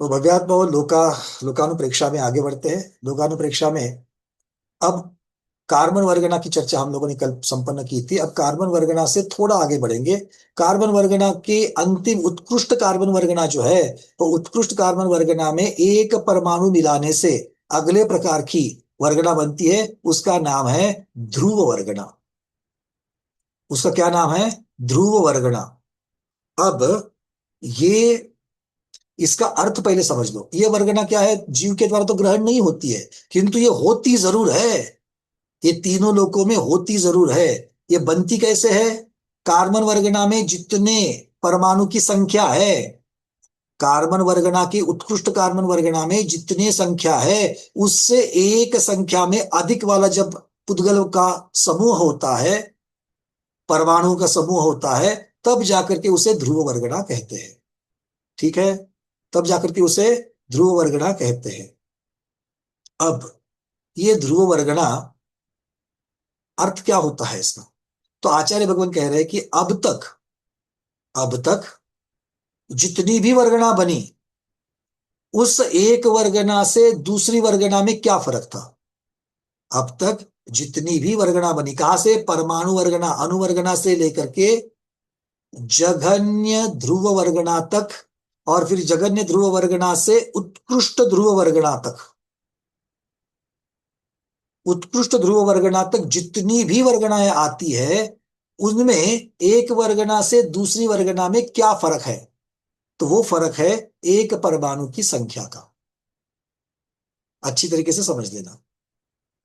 तो भव्यात्मा लोकानुप्रेक्षा में आगे बढ़ते हैं। लोकानुप्रेक्षा में अब कार्बन वर्गना की चर्चा हम लोगों ने कल संपन्न की थी। अब कार्बन वर्गना से थोड़ा आगे बढ़ेंगे। कार्बन वर्गना के अंतिम उत्कृष्ट कार्बन वर्गना जो है, तो उत्कृष्ट कार्बन वर्गना में एक परमाणु मिलाने से अगले प्रकार की वर्गना बनती है, उसका नाम है ध्रुव वर्गना। उसका क्या नाम है? ध्रुव वर्गना। अब ये इसका अर्थ पहले समझ लो। ये वर्गना क्या है? जीव के द्वारा तो ग्रहण नहीं होती है, किंतु ये होती जरूर है। ये तीनों लोकों में होती जरूर है। ये बनती कैसे है? कार्बन वर्गना में जितने परमाणु की संख्या है, कार्बन वर्गना की उत्कृष्ट कार्बन वर्गना में जितने संख्या है, उससे एक संख्या में अधिक वाला जब पुद्गल का समूह होता है, परमाणुओं का समूह होता है, तब जाकर के उसे ध्रुव वर्गना कहते हैं। ठीक है? तब जाकर के उसे ध्रुव वर्गना कहते हैं। अब ये ध्रुव वर्गना अर्थ क्या होता है इसका? तो आचार्य भगवान कह रहे हैं कि अब तक जितनी भी वर्गना बनी, उस एक वर्गना से दूसरी वर्गना में क्या फर्क था? अब तक जितनी भी वर्गना बनी, कहां से? परमाणु वर्गना, अणुवर्गना से लेकर के जघन्य ध्रुव वर्गना तक, और फिर जघन्य ध्रुव वर्गना से उत्कृष्ट ध्रुव वर्गना तक। उत्कृष्ट ध्रुव वर्गना तक जितनी भी वर्गनाएं आती है, उनमें एक वर्गना से दूसरी वर्गना में क्या फर्क है? तो वो फर्क है एक परमाणु की संख्या का। अच्छी तरीके से समझ लेना।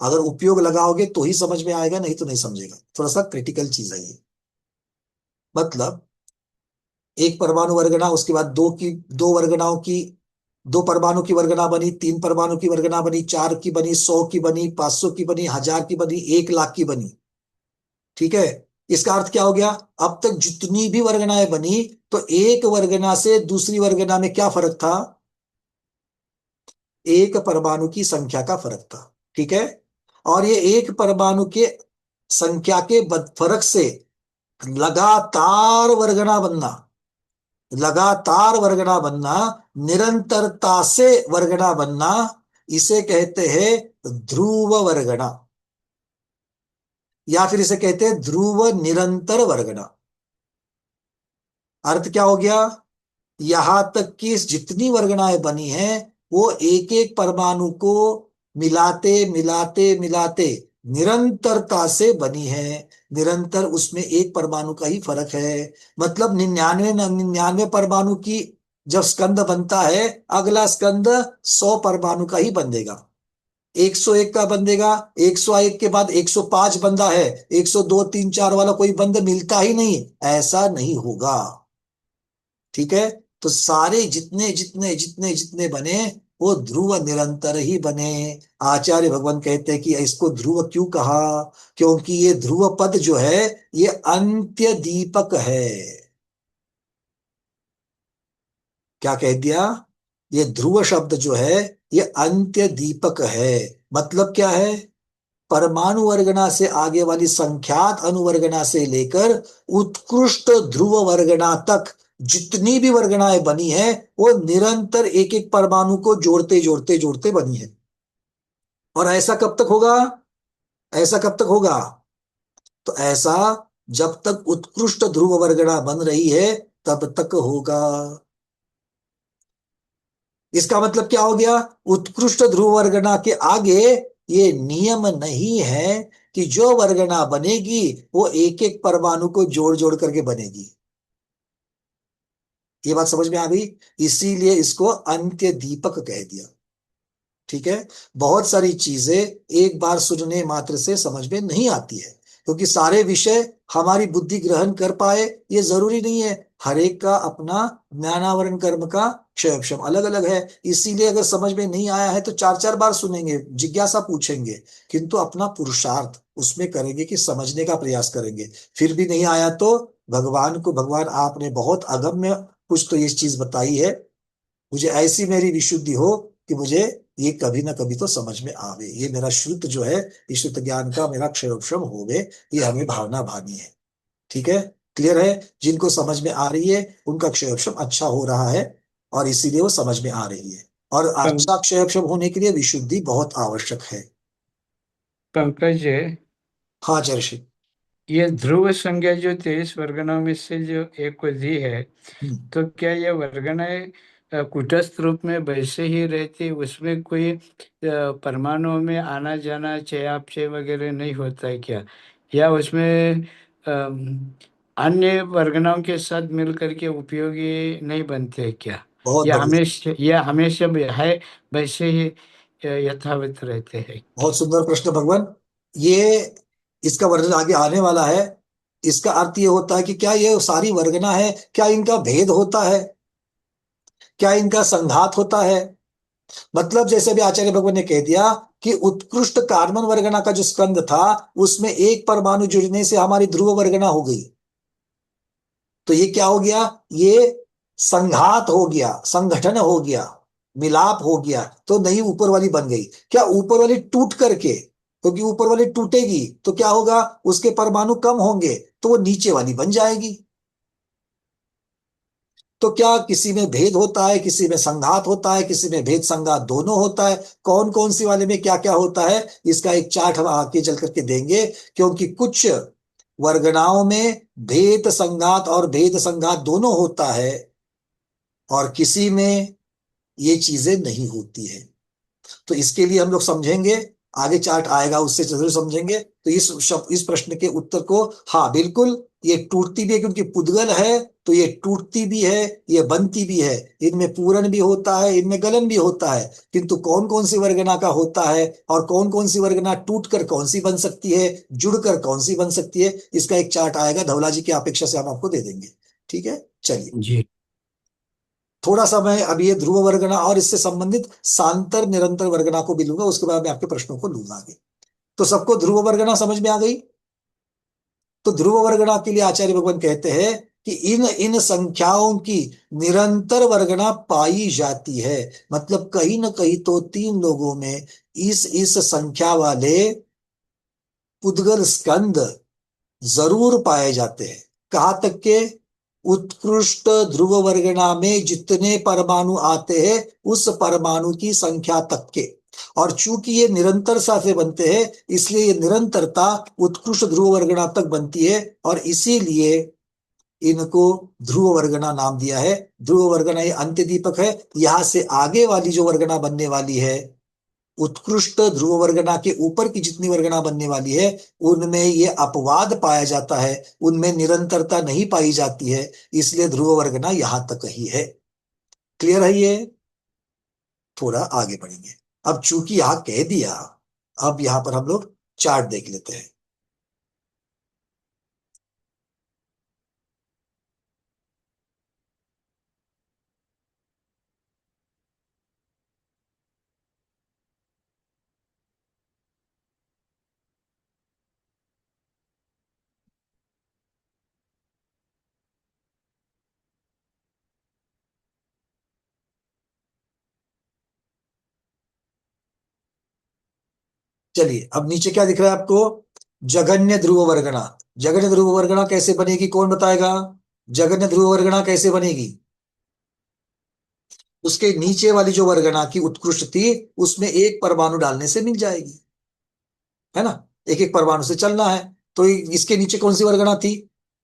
अगर उपयोग लगाओगे तो ही समझ में आएगा, नहीं तो नहीं समझेगा। थोड़ा सा क्रिटिकल चीज है ये। मतलब एक परमाणु वर्गना, उसके बाद दो वर्गनाओं की, दो परमाणु की वर्गना बनी, तीन परमाणु की वर्गना बनी, चार की बनी, 100 की बनी, 500 की बनी, 1000 की बनी, 1 लाख की बनी। ठीक है? इसका अर्थ क्या हो गया? अब तक जितनी भी वर्गनाएं बनी, तो एक वर्गना से दूसरी वर्गना में क्या फर्क था? एक परमाणु की संख्या का फर्क था। ठीक है? और ये एक परमाणु के संख्या के फर्क से लगातार वर्गना बनना, लगातार वर्गना बनना, निरंतरता से वर्गना बनना, इसे कहते हैं ध्रुव वर्गना, या फिर इसे कहते हैं ध्रुव निरंतर वर्गना। अर्थ क्या हो गया? यहां तक कि जितनी वर्गनाएं बनी हैं, वो एक एक परमाणु को मिलाते मिलाते मिलाते निरंतरता से बनी है। निरंतर, उसमें एक परमाणु का ही फर्क है। मतलब 99 परमाणु की जब स्कंद बनता है, अगला स्कंद 100 परमाणु का ही बंधेगा। 101 का बंधेगा, 101 के बाद 105 बंधा है, 102 3 4 वाला कोई बंध मिलता ही नहीं। ऐसा नहीं होगा। ठीक है? तो सारे जितने जितने जितने जितने बने, वो ध्रुव निरंतर ही बने। आचार्य भगवान कहते हैं कि इसको ध्रुव क्यों कहा? क्योंकि ये ध्रुव पद जो है, ये अंत्य दीपक है। क्या कह दिया? ये ध्रुव शब्द जो है, ये अंत्य दीपक है। मतलब क्या है? परमाणु वर्गना से आगे वाली संख्यात अनुवर्गना से लेकर उत्कृष्ट ध्रुव वर्गना तक जितनी भी वर्गनाएं बनी है, वो निरंतर एक एक परमाणु को जोड़ते जोड़ते जोड़ते बनी है। और ऐसा कब तक होगा? ऐसा कब तक होगा? तो ऐसा जब तक उत्कृष्ट ध्रुव वर्गना बन रही है, तब तक होगा। इसका मतलब क्या हो गया? उत्कृष्ट ध्रुव वर्गना के आगे ये नियम नहीं है कि जो वर्गना बनेगी, वो एक एक परमाणु को जोड़ जोड़ करके बनेगी। ये बात समझ में आ गई? इसीलिए इसको अंत्य दीपक कह दिया। ठीक है? बहुत सारी चीजें एक बार सुनने मात्र से समझ में नहीं आती है, क्योंकि सारे विषय हमारी बुद्धि ग्रहण कर पाए, ये जरूरी नहीं है। हर एक का अपना ज्ञानावरण कर्म का क्षयक्षम अलग अलग है। इसीलिए अगर समझ में नहीं आया है तो चार चार बार सुनेंगे, जिज्ञासा पूछेंगे, किंतु अपना पुरुषार्थ उसमें करेंगे कि समझने का प्रयास करेंगे। फिर भी नहीं आया तो भगवान को, भगवान आपने बहुत अगम्य कुछ तो ये चीज बताई है, मुझे ऐसी मेरी विशुद्धि हो कि मुझे ये कभी ना कभी तो समझ में आवे, ये मेरा श्रुत जो है, ये श्रुत ज्ञान का मेरा क्षयोक्षम होवे, ये हमें भावना भानी है। ठीक है? क्लियर है? जिनको समझ में आ रही है, उनका क्षयोक्षम अच्छा हो रहा है। और इसीलिए वो समझ में आ रही है। और पं, आशा क्षय होने के लिए विशुद्धि बहुत आवश्यक है। पंकज जी, हाँ चर्षि। ये ध्रुव संज्ञा जो 23 वर्गनों में से जो एक को दी है, हम्म। तो क्या ये वर्गनाएं कूटस्थ रूप में वैसे ही रहती, उसमें कोई परमाणुओं में आना जाना चयापचय वगैरह नहीं होता है क्या? या उसमें अन्य वर्गनाओं के साथ मिल करके उपयोगी नहीं बनते हैं क्या? बहुत बढ़िया। या हमेशा भी है वैसे ही यथावत रहते हैं? बहुत सुंदर प्रश्न भगवान। ये इसका वर्णन आगे आने वाला है। इसका अर्थ ये होता है कि क्या ये सारी वर्गना है, क्या इनका भेद होता है, क्या इनका संघात होता है। मतलब जैसे भी आचार्य भगवान ने कह दिया कि उत्कृष्ट कार्बन वर्गना का जो स्कंद था, उसमें एक परमाणु जुड़ने से हमारी ध्रुव वर्गना हो गई। तो ये क्या हो गया? ये संघात हो गया, संगठन हो गया, मिलाप हो गया, तो नई ऊपर वाली बन गई। क्या ऊपर वाली टूट करके, क्योंकि ऊपर वाली टूटेगी तो क्या होगा, उसके परमाणु कम होंगे, तो वो नीचे वाली बन जाएगी। तो क्या किसी में भेद होता है, किसी में संघात होता है, किसी में भेद संघात दोनों होता है। कौन कौन सी वाले में क्या क्या होता है, इसका एक चार्ट हम आगे चल करके देंगे। क्योंकि कुछ वर्गनाओं में भेद संघात और भेद संघात दोनों होता है, और किसी में ये चीजें नहीं होती है। तो इसके लिए हम लोग समझेंगे, आगे चार्ट आएगा उससे जरूर समझेंगे। तो इस प्रश्न के उत्तर को, हाँ बिल्कुल, ये टूटती भी है क्योंकि पुद्गल है, तो ये टूटती भी है, ये बनती भी है। इनमें पूरण भी होता है, इनमें गलन भी होता है। किंतु कौन कौन सी वर्गना का होता है, और कौन कौन सी वर्गना टूट कर कौन सी बन सकती है, जुड़कर कौन सी बन सकती है, इसका एक चार्ट आएगा, धवला जी की अपेक्षा से हम आपको दे देंगे। ठीक है, चलिए। जी। थोड़ा सा मैं अब ये ध्रुव वर्गना और इससे संबंधित सांतर निरंतर वर्गना को भी लूंगा, उसके बाद मैं आपके प्रश्नों को लूंगा आगे। तो सबको ध्रुव वर्गना समझ में आ गई? तो ध्रुव वर्गना के लिए आचार्य भगवान कहते हैं कि इन इन संख्याओं की निरंतर वर्गना पाई जाती है। मतलब कहीं ना कहीं तो तीन लोगों में इस संख्या वाले उद्गल स्कंद जरूर पाए जाते हैं। कहाँ तक के? उत्कृष्ट ध्रुव वर्गना में जितने परमाणु आते हैं, उस परमाणु की संख्या तक के। और चूंकि ये निरंतरता से बनते हैं, इसलिए ये निरंतरता उत्कृष्ट ध्रुव वर्गना तक बनती है, और इसीलिए इनको ध्रुव वर्गना नाम दिया है। ध्रुव वर्गना ये अंत्य दीपक है। यहां से आगे वाली जो वर्गना बनने वाली है, उत्कृष्ट ध्रुव वर्गना के ऊपर की जितनी वर्गना बनने वाली है, उनमें ये अपवाद पाया जाता है, उनमें निरंतरता नहीं पाई जाती है। इसलिए ध्रुव वर्गना यहां तक ही है। क्लियर है ये? थोड़ा आगे बढ़ेंगे। अब चूंकि यहां कह दिया, अब यहां पर हम लोग चार्ट देख लेते हैं। चलिए, अब नीचे क्या दिख रहा है आपको? जघन्य ध्रुव वर्गना। जघन्य ध्रुव वर्गना कैसे बनेगी, कौन बताएगा? जघन्य ध्रुव वर्गना कैसे बनेगी? उसके नीचे वाली जो वर्गना की उत्कृष्ट थी, उसमें एक परमाणु डालने से मिल जाएगी, है ना? एक एक परमाणु से चलना है। तो इसके नीचे कौन सी वर्गना थी?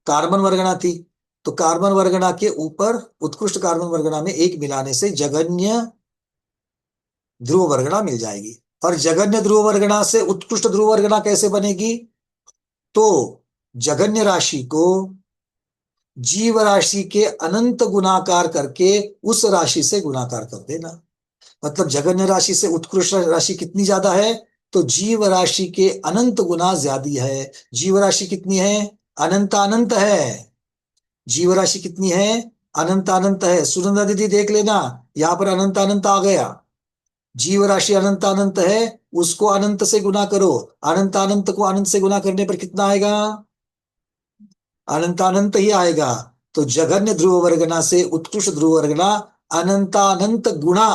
कार्बन वर्गना थी। तो कार्बन वर्गना के ऊपर उत्कृष्ट कार्बन वर्गना में एक मिलाने से जघन्य ध्रुव वर्गना मिल जाएगी। और जघन्य ध्रुव वर्गना से उत्कृष्ट ध्रुव वर्गना कैसे बनेगी? तो जघन्य राशि को जीव राशि के अनंत गुणाकार करके उस राशि से गुणाकार कर देना। मतलब जघन्य राशि से उत्कृष्ट राशि कितनी ज्यादा है? तो जीव राशि के अनंत गुना ज्यादा है। जीव राशि कितनी है? अनंत अनंत है। जीव राशि कितनी है? अनंत अनंत है। सुनंदा दीदी देख लेना, यहां पर अनंत अनंत आ गया। जीव राशि अनंत अनंत है, उसको अनंत से गुना करो। अनंत अनंत को अनंत से गुना करने पर कितना आएगा? अनंत अनंत ही आएगा। तो जघन्य ध्रुव वर्गना से उत्कृष्ट ध्रुव वर्गना अनंतानंत गुणा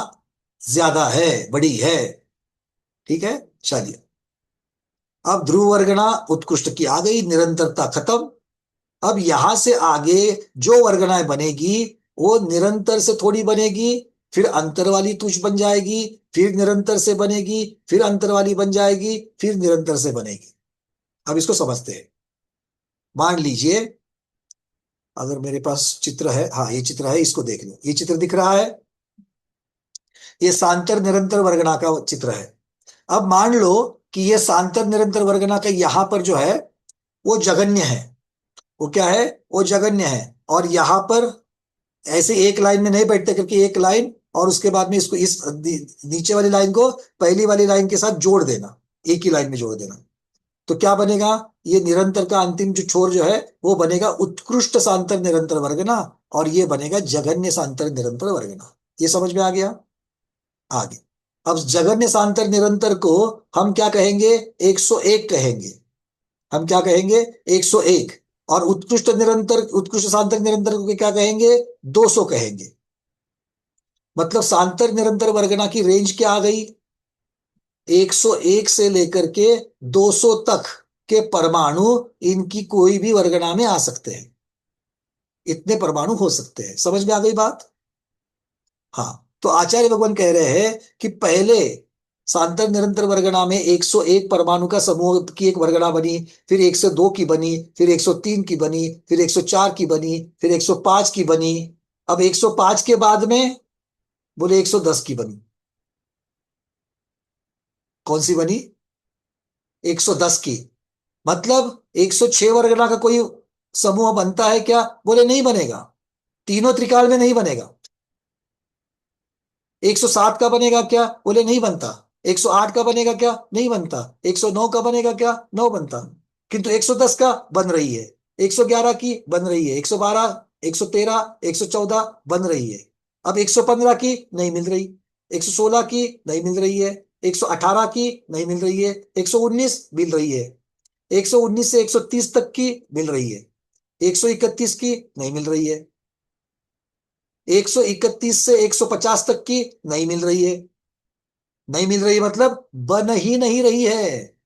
ज्यादा है, बड़ी है। ठीक है, चलिए। अब ध्रुव वर्गना उत्कृष्ट की आ गई, निरंतरता खत्म। अब यहां से आगे जो वर्गनाएं बनेगी, वो निरंतर से थोड़ी बनेगी, फिर अंतर वाली तुष बन जाएगी, फिर निरंतर से बनेगी, फिर अंतर वाली बन जाएगी, फिर निरंतर से बनेगी। अब इसको समझते हैं। मान लीजिए, अगर मेरे पास चित्र है, हाँ ये चित्र है, इसको देख लो, ये चित्र दिख रहा है, ये सांतर निरंतर वर्गना का चित्र है। अब मान लो कि ये सांतर निरंतर वर्गना का यहां पर जो है वो जगन्य है। वो क्या है? वो जगन्य है। और यहां पर ऐसे एक लाइन में नहीं बैठते, करके एक लाइन और उसके बाद में इसको इस नीचे वाली लाइन को पहली वाली लाइन के साथ जोड़ देना, एक ही लाइन में जोड़ देना। तो क्या बनेगा? ये निरंतर का अंतिम जो छोर जो है वो बनेगा उत्कृष्ट सांतर निरंतर वर्गना, और ये बनेगा जघन्य सांतर निरंतर वर्गना। ये समझ में आ गया? आगे, अब जघन्य सांतर निरंतर को हम क्या कहेंगे? 101 कहेंगे। हम क्या कहेंगे? 101। और उत्कृष्ट निरंतर, उत्कृष्ट सांतर निरंतर को क्या कहेंगे? 200 कहेंगे। मतलब सांतर निरंतर वर्गना की रेंज क्या आ गई? 101 से लेकर के 200 तक के परमाणु इनकी कोई भी वर्गना में आ सकते हैं। इतने परमाणु हो सकते हैं। समझ में आ गई बात? हाँ, तो आचार्य भगवान कह रहे हैं कि पहले सांतर निरंतर वर्गना में 101 परमाणु का समूह की एक वर्गना बनी, फिर 102 की बनी, फिर 103 की बनी, फिर 104 की बनी, फिर 105 की बनी। अब 105 के बाद में बोले 110 की बनी। कौन सी बनी? 110 की। मतलब 106 वर्गना का कोई समूह बनता है क्या? बोले नहीं बनेगा। तीनों त्रिकाल में नहीं बनेगा। 107 का बनेगा क्या? बोले नहीं बनता। 108 का बनेगा क्या? नहीं बनता। 109 का बनेगा क्या? नो बनता। किंतु 110 का बन रही है, 111 की बन रही है, 112, 113, 114 बन रही है। अब 115 की नहीं मिल रही, 116 की नहीं मिल रही है, 118 की नहीं मिल रही है, 119 मिल रही है, 119 से 130 तक की मिल रही है, 131 की नहीं मिल रही है, 131 से 150 तक की नहीं मिल रही है। नहीं मिल रही मतलब बन ही नहीं रही है।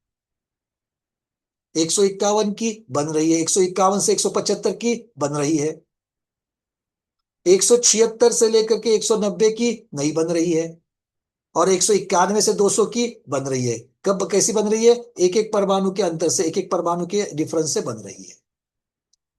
151 की बन रही है, 151 से 175 की बन रही है, 176 से लेकर के 190 की नहीं बन रही है, और 191 से 200 की बन रही है। कब कैसी बन रही है? एक एक परमाणु के अंतर से, एक एक परमाणु के डिफरेंस से बन रही है।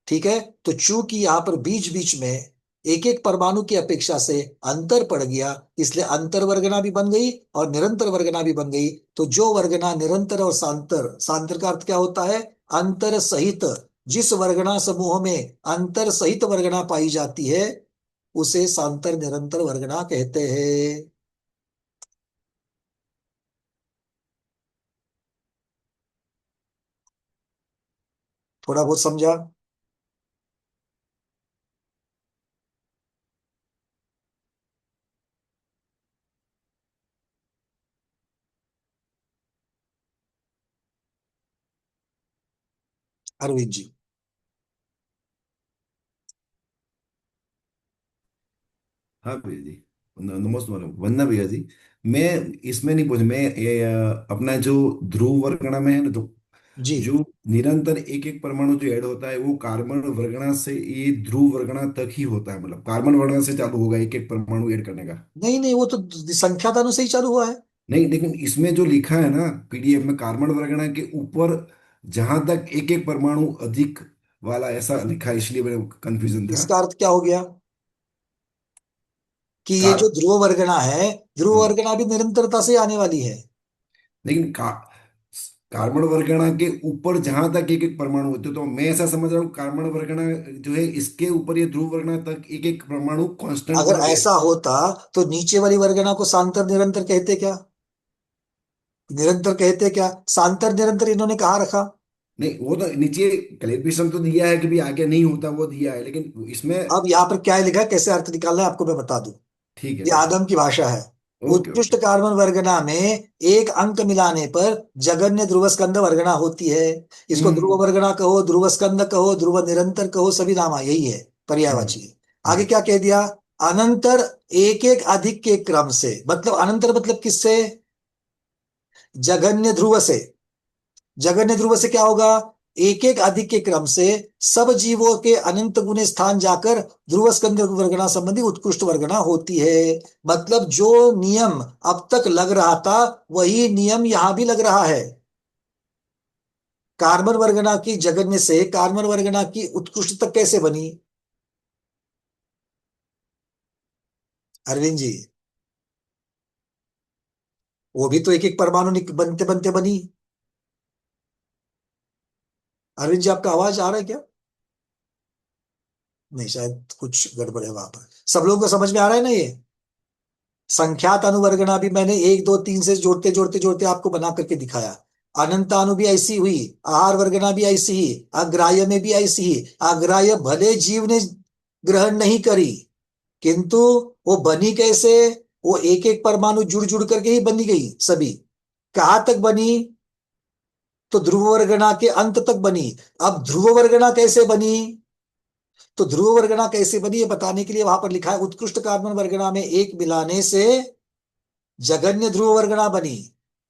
ठीक है। तो चूंकि यहां पर बीच बीच में एक एक परमाणु की अपेक्षा से अंतर पड़ गया, इसलिए अंतर वर्गना भी बन गई और निरंतर वर्गना भी बन गई। तो जो वर्गना निरंतर और सांतर, सांतर का अर्थ क्या होता है? अंतर सहित। जिस वर्गना समूह में अंतर सहित वर्गना पाई जाती है उसे सांतर निरंतर वर्गना कहते हैं। थोड़ा बहुत समझा? अरविंद जी। हाँ भैया जी। नमस्कार, वंदना भैया जी। मैं इसमें नहीं पूछ, मैं अपना जो ध्रुव वर्गना में है ना, तो जी। जो निरंतर एक एक परमाणु जो ऐड होता है वो कार्बन वर्गना से ये ध्रुव वर्गना तक ही होता है, मतलब कार्बन वर्गना से चालू होगा एक एक परमाणु ऐड करने का। नहीं नहीं, वो तो संख्या दानों से ही चालू हुआ है। नहीं, लेकिन इसमें जो लिखा है ना पीडीएफ में, कार्बन वर्गना के ऊपर जहां तक एक एक परमाणु अधिक वाला ऐसा लिखा है, इसलिए मेरे कंफ्यूजन था। इसका अर्थ क्या हो गया? कि ये जो कार ध्रुव वर्गना है, ध्रुव हाँ, वर्गना भी निरंतरता से आने वाली है। लेकिन कार्बन वर्गना के ऊपर जहां तक एक एक परमाणु होते हैं, तो मैं ऐसा समझ रहा हूँ कार्बन वर्गना जो है इसके ऊपर ये ध्रुव वर्गना तक एक एक परमाणु कांस्टेंट अगर मतलब ऐसा होता तो नीचे वाली वर्गना को सांतर निरंतर कहते क्या? निरंतर कहते क्या? सांतर निरंतर इन्होंने कहाँ रखा? नहीं, वो तो नीचे क्लेरिफिकेशन तो दिया है कि भी आगे नहीं होता, वो दिया है, लेकिन इसमें। अब यहाँ पर क्या लिखा है, कैसे अर्थ निकालना है आपको मैं बता दूं। ठीक है ये भैया। आदम की भाषा है। ओके उत्कृष्ट ओके। कार्बन वर्गना में एक अंक मिलाने पर जगन्य ध्रुव स्कंद वर्गना होती है। इसको ध्रुव हम्म वर्गना कहो, ध्रुव स्कंद कहो, ध्रुव निरंतर कहो, सभी नाम यही है, हम्म पर्यायवाची है। आगे हम्म। क्या कह दिया? अनंतर एक एक अधिक के क्रम से, मतलब अनंतर मतलब किससे? जघन्य ध्रुव से। जघन्य ध्रुव से क्या होगा? एक एक अधिक के क्रम से सब जीवों के अनंत गुने स्थान जाकर ध्रुव स्कंद वर्गना संबंधी उत्कृष्ट वर्गना होती है। मतलब जो नियम अब तक लग रहा था वही नियम यहां भी लग रहा है। कार्बन वर्गना की जगन्य से कार्बन वर्गना की उत्कृष्ट तक कैसे बनी? अरविंद जी, वो भी तो एक एक परमाणु बनते बनते बनी। अरविंद जी, आपका आवाज आ रहा है क्या? नहीं, शायद कुछ गड़बड़ है वहां पर। सब लोगों को समझ में आ रहा है ना ये? संख्यात अनुवर्गना भी मैंने एक दो तीन से जोड़ते जोड़ते जोड़ते आपको बना करके दिखाया। अनंतानु भी ऐसी हुई, आहार वर्गना भी ऐसी ही, अग्राह्य में भी ऐसी ही। अग्राह्य भले जीव ने ग्रहण नहीं करी, किंतु वो बनी कैसे? वो एक एक परमाणु जुड़ जुड़ करके ही बनी गई सभी। कहाँ तक बनी? तो ध्रुव वर्गना के अंत तक बनी। अब ध्रुव वर्गना कैसे बनी? तो ध्रुव वर्गना कैसे बनी ये बताने के लिए वहां पर लिखा है, उत्कृष्ट कार्बन वर्गना में एक मिलाने से जगन्य ध्रुव वर्गना बनी।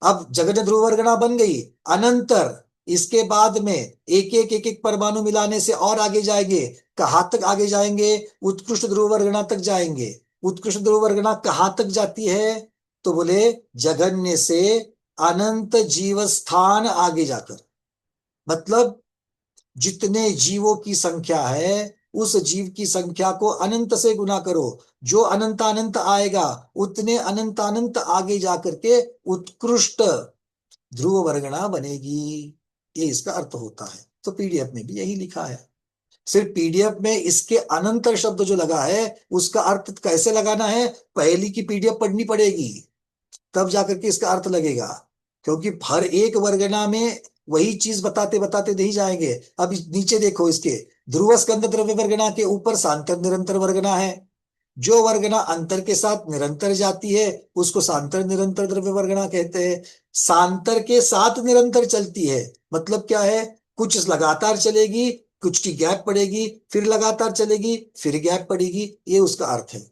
अब जगन्य ध्रुव वर्गना बन गई, अनंतर इसके बाद में एक एक परमाणु मिलाने से और आगे जाएंगे। कहाँ तक आगे जाएंगे? उत्कृष्ट ध्रुव वर्गना तक जाएंगे। उत्कृष्ट ध्रुव वर्गना कहाँ तक जाती है? तो बोले जगन्य से अनंत जीव स्थान आगे जाकर। मतलब जितने जीवों की संख्या है उस जीव की संख्या को अनंत से गुना करो। जो अनंत अनंत आएगा उतने अनंत अनंत आगे जाकर के उत्कृष्ट ध्रुव वर्गना बनेगी। ये इसका अर्थ होता है। तो पीडीएफ में भी यही लिखा है। सिर्फ पीडीएफ में इसके अनंतर शब्द जो लगा है उसका अर्थ कैसे लगाना है, पहली की पीडीएफ पढ़नी पड़ेगी, तब जाकर के इसका अर्थ लगेगा। क्योंकि हर एक वर्गना में वही चीज बताते बताते नहीं जाएंगे। अब नीचे देखो इसके, ध्रुव स्कंद द्रव्य वर्गना के ऊपर सांतर निरंतर वर्गना है। जो वर्गना अंतर के साथ निरंतर जाती है उसको सांतर निरंतर द्रव्य वर्गना कहते हैं। सांतर के साथ निरंतर चलती है मतलब क्या है? कुछ लगातार चलेगी, कुछ की गैप पड़ेगी, फिर लगातार चलेगी, फिर गैप पड़ेगी, ये उसका अर्थ है।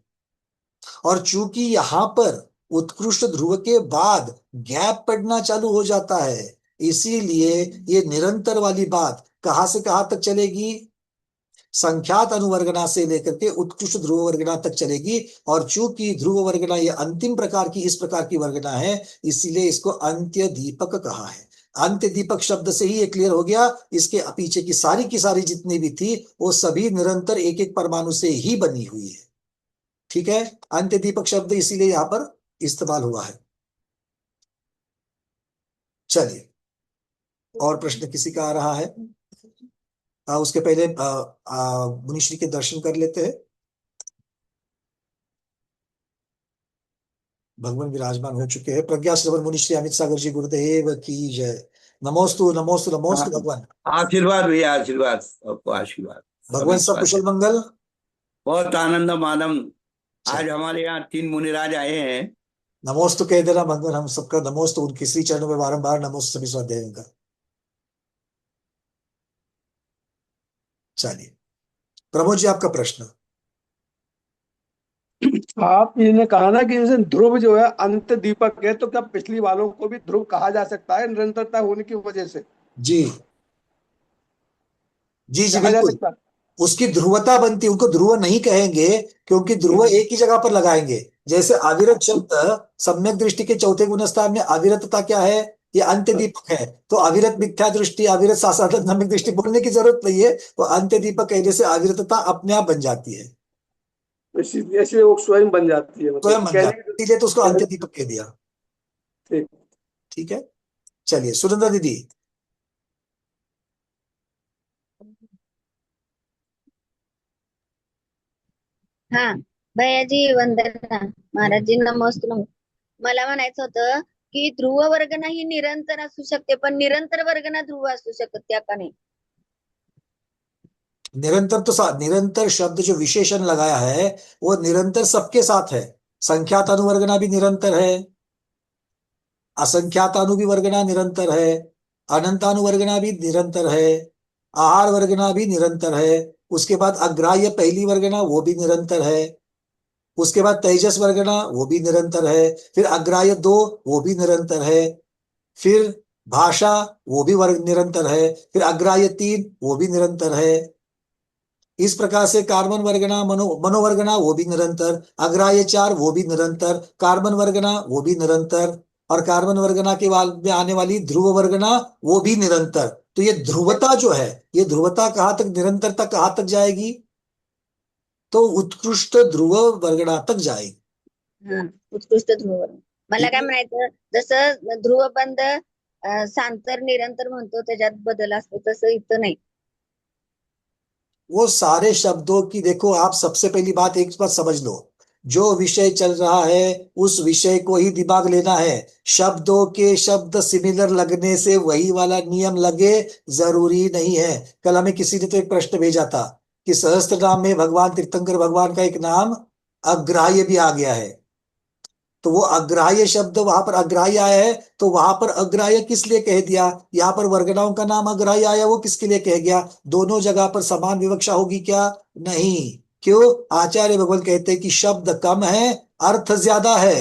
और चूंकि यहां पर उत्कृष्ट ध्रुव के बाद गैप पड़ना चालू हो जाता है, इसीलिए ये निरंतर वाली बात कहां से कहां तक चलेगी? संख्यात अनुवर्गना से लेकर के उत्कृष्ट ध्रुव वर्गना तक चलेगी। और चूंकि ध्रुव वर्गना ये अंतिम प्रकार की इस प्रकार की वर्गना है, इसीलिए इसको अंत्य दीपक कहा है। अंत्य दीपक शब्द से ही ये क्लियर हो गया, इसके पीछे की सारी जितनी भी थी वो सभी निरंतर एक एक परमाणु से ही बनी हुई है। ठीक है, अंत्य दीपक शब्द इसीलिए यहां पर इस्तेमाल हुआ है। चलिए, और प्रश्न किसी का आ रहा है? उसके पहले मुनिश्री के दर्शन कर लेते हैं। भगवान विराजमान हो चुके हैं। प्रज्ञा श्रवण मुनिश्री अमित सागर जी गुरुदेव की जय। नमोस्तु नमोस्तु नमोस्तु भगवान। आशीर्वाद भैया, आशीर्वाद, आपको आशीर्वाद। भगवान सब कुशल मंगल। बहुत आनंद मालूम। चल, आज हमारे यहाँ 3 मुनिराज आए हैं। नमोस्तु कह देना भगवान, हम सबका नमोस्तु उनके श्री चरणों में बारंबार नमोस्तु सभी स्वाध्याय का। चलिए, प्रमोद जी आपका प्रश्न। आप ने कहा ना कि जैसे ध्रुव जो है अंत दीपक है, तो क्या पिछली वालों को भी ध्रुव कहा जा सकता है निरंतरता होने की वजह से? जी जी जी कहा जा बिल्कुल। सकता है। उसकी ध्रुवता बनती, उनको ध्रुव नहीं कहेंगे क्योंकि ध्रुव एक ही जगह पर लगाएंगे। जैसे अविरत शब्द सम्यक दृष्टि के चौथे गुणस्थान में अविरतता क्या है? ये अंत्य दीपक है। तो अविरत मिथ्या दृष्टि, अविरत शास्त्रार्थ सम्यक दृष्टि बोलने की जरूरत नहीं है। तो अंत्य दीपक कहने से अविरतता अपने आप बन जाती है, इसलिए वो स्वयं बन जाती है, मतलब स्वयं बन कहने जाती की। है, इसीलिए तो उसको अंत्य दीपक कह दिया। ठीक। ठीक है, चलिए सुरेंद्र दीदी। हा, भैयाजी वंदना. महाराजजी नमस्ते. मला म्हणायचं होतं की ध्रुव वर्गना ही निरंतर असू शकते, पण निरंतर वर्गना ध्रुव असू शकत त्या का नाही? निरंतर तो निरंतर शब्द जो विशेषण लगाया है वो निरंतर सबके साथ है। संख्यात अनुवर्गना भी निरंतर है, असंख्यातानु भी वर्गना निरंतर है, अनंतानुवर्गना भी निरंतर है, आहार वर्गना भी निरंतर है। उसके बाद अग्राह्य पहली वर्गना वो भी निरंतर है। उसके बाद तेजस वर्गना वो भी निरंतर है। फिर अग्राह्य दो वो भी निरंतर है। फिर भाषा वो भी वर्ग निरंतर है, फिर अग्राह्य 3 वो भी निरंतर है। इस प्रकार से कार्बन वर्गना, मनोवर्गना वो भी निरंतर, अग्राह्य 4 वो भी निरंतर, कार्बन वर्गना वो भी निरंतर, और कार्बन वर्गना के बाद में आने वाली ध्रुव वर्गना वो भी निरंतर। तो ये ध्रुवता जो है, ये ध्रुवता कहाँ तक, निरंतरता कहाँ तक जाएगी, तो उत्कृष्ट ध्रुव वर्गना तक जाएगी। हा, उत्कृष्ट ध्रुव वर्ग. मला ठीक काय है। म्हणायचं, जसं ध्रुवबंध सांतर निरंतर म्हणतो त्याच्यात बदल असतो, तसं इथं नाही. वो सारे शब्दों की, देखो आप सबसे पहली बात एक बार समझ लो, जो विषय चल रहा है उस विषय को ही दिमाग लेना है। शब्दों के शब्द सिमिलर लगने से वही वाला नियम लगे जरूरी नहीं है। कल हमें किसी ने तो एक प्रश्न भेजा था कि सहस्त्र नाम में भगवान तीर्थंकर भगवान का एक नाम अग्राह्य भी आ गया है। तो वो अग्राह्य शब्द वहां पर अग्राह्य आया है, तो वहां पर अग्राह्य किस लिए कह दिया, यहाँ पर वर्गनाओं का नाम अग्राह्य आया, वो किसके लिए कह गया। दोनों जगह पर समान विवक्षा होगी क्या, नहीं। क्यों, आचार्य भगवान कहते हैं कि शब्द कम है अर्थ ज्यादा है।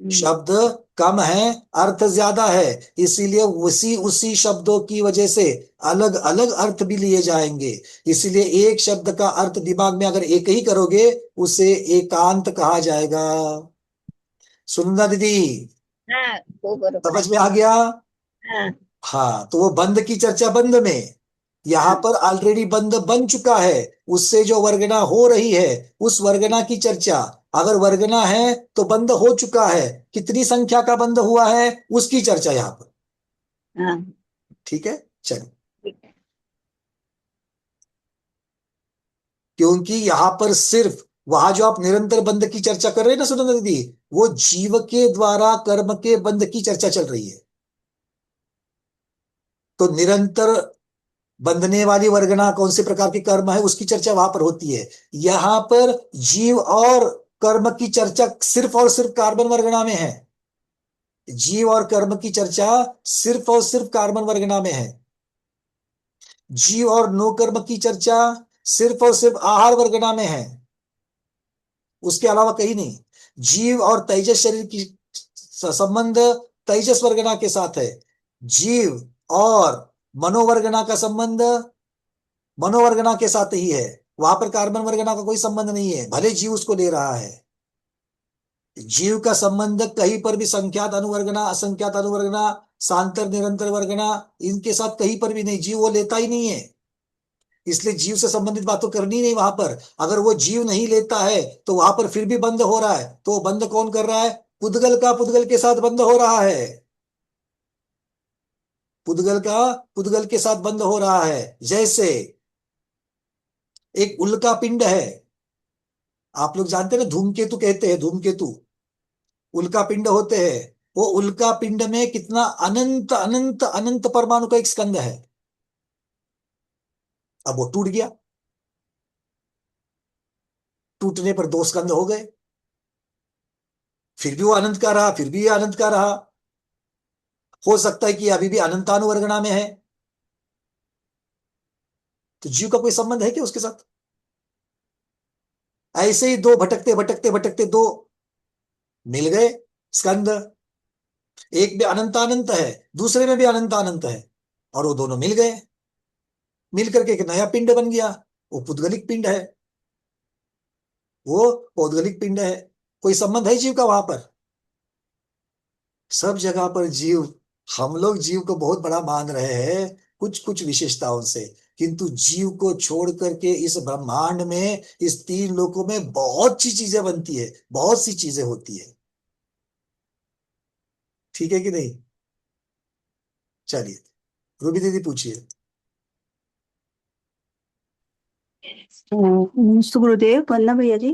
शब्द कम है अर्थ ज्यादा है, इसीलिए उसी उसी शब्दों की वजह से अलग अलग अर्थ भी लिए जाएंगे। इसीलिए एक शब्द का अर्थ दिमाग में अगर एक ही करोगे उसे एकांत कहा जाएगा। सुनना दीदी, हा, हो बरोबर समझ आहे. में आ गया। हा, हाँ, तो वो बंद की चर्चा बंद में, यहाँ हा, पर ऑलरेडी बंद बन चुका है, उससे जो वर्गना हो रही है उस वर्गना की चर्चा। अगर वर्गना है तो बंद हो चुका है, कितनी संख्या का बंद हुआ है उसकी चर्चा यहाँ पर। हा, ठीक है, चलिए। ठीक आहे. क्योंकि यहाँ पर सिर्फ वहां जो आप निरंतर बंद की चर्चा कर रहे हैं ना सुनंदा दीदी, वो जीव के द्वारा कर्म के बंद की चर्चा चल रही है। तो निरंतर बंधने वाली वर्गना कौन से प्रकार के कर्म है उसकी चर्चा वहां पर होती है। यहां पर जीव और कर्म की चर्चा सिर्फ और सिर्फ कार्बन वर्गना में है। जीव और कर्म की चर्चा सिर्फ और सिर्फ कार्बन वर्गना में है। जीव और नो कर्म की चर्चा सिर्फ और सिर्फ आहार वर्गना में है, उसके अलावा कहीं नहीं। जीव और तेजस शरीर की संबंध तेजस वर्गना के साथ है। जीव और मनोवर्गना का संबंध मनोवर्गना के साथ ही है। वहां पर कार्बन वर्गना का कोई संबंध नहीं है, भले जीव उसको ले रहा है। जीव का संबंध कहीं पर भी संख्यात अनुवर्गना, असंख्यात अनुवर्गना, सांतर निरंतर वर्गना, इनके साथ कहीं पर भी नहीं, जीव वो लेता ही नहीं है। इसलिए जीव से संबंधित बात तो करनी नहीं वहां पर। अगर वो जीव नहीं लेता है तो वहां पर फिर भी बंद हो रहा है, तो वो बंद कौन कर रहा है, पुद्गल का पुद्गल के साथ बंद हो रहा है। पुद्गल का पुद्गल के साथ बंद हो रहा है। जैसे एक उल्का पिंड है, आप लोग जानते हैं ना, धूमकेतु कहते हैं, धूमकेतु उल्का पिंड होते हैं। वो उल्का पिंड में कितना अनंत अनंत अनंत परमाणु का एक स्कंद है। अब वो टूट गया, टूटने पर 2 स्कंद हो गए, फिर भी वो अनंत का रहा, फिर भी ये अनंत का रहा। हो सकता है कि अभी भी अनंतानुवर्गणा में है। तो जीव का कोई संबंध है क्या उसके साथ। ऐसे ही 2 भटकते भटकते भटकते 2 मिल गए स्कंद। एक में अनंतानंत है, दूसरे में भी अनंतानंत है, और वो दोनों मिल गए, मिल करके एक नया पिंड बन गया। वो पुद्गलिक पिंड है, वो पौद्गलिक पिंड है। कोई संबंध है जीव का वहां पर। सब जगह पर जीव, हम लोग जीव को बहुत बड़ा मान रहे हैं कुछ कुछ विशेषताओं से, किंतु जीव को छोड़ करके इस ब्रह्मांड में, इस 3 लोकों में बहुत सी चीजें बनती है, बहुत सी चीजें होती है। ठीक है कि नहीं। चलिए, रूबी दीदी पूछिए। सुगुरुदेव, वंदना भैया जी।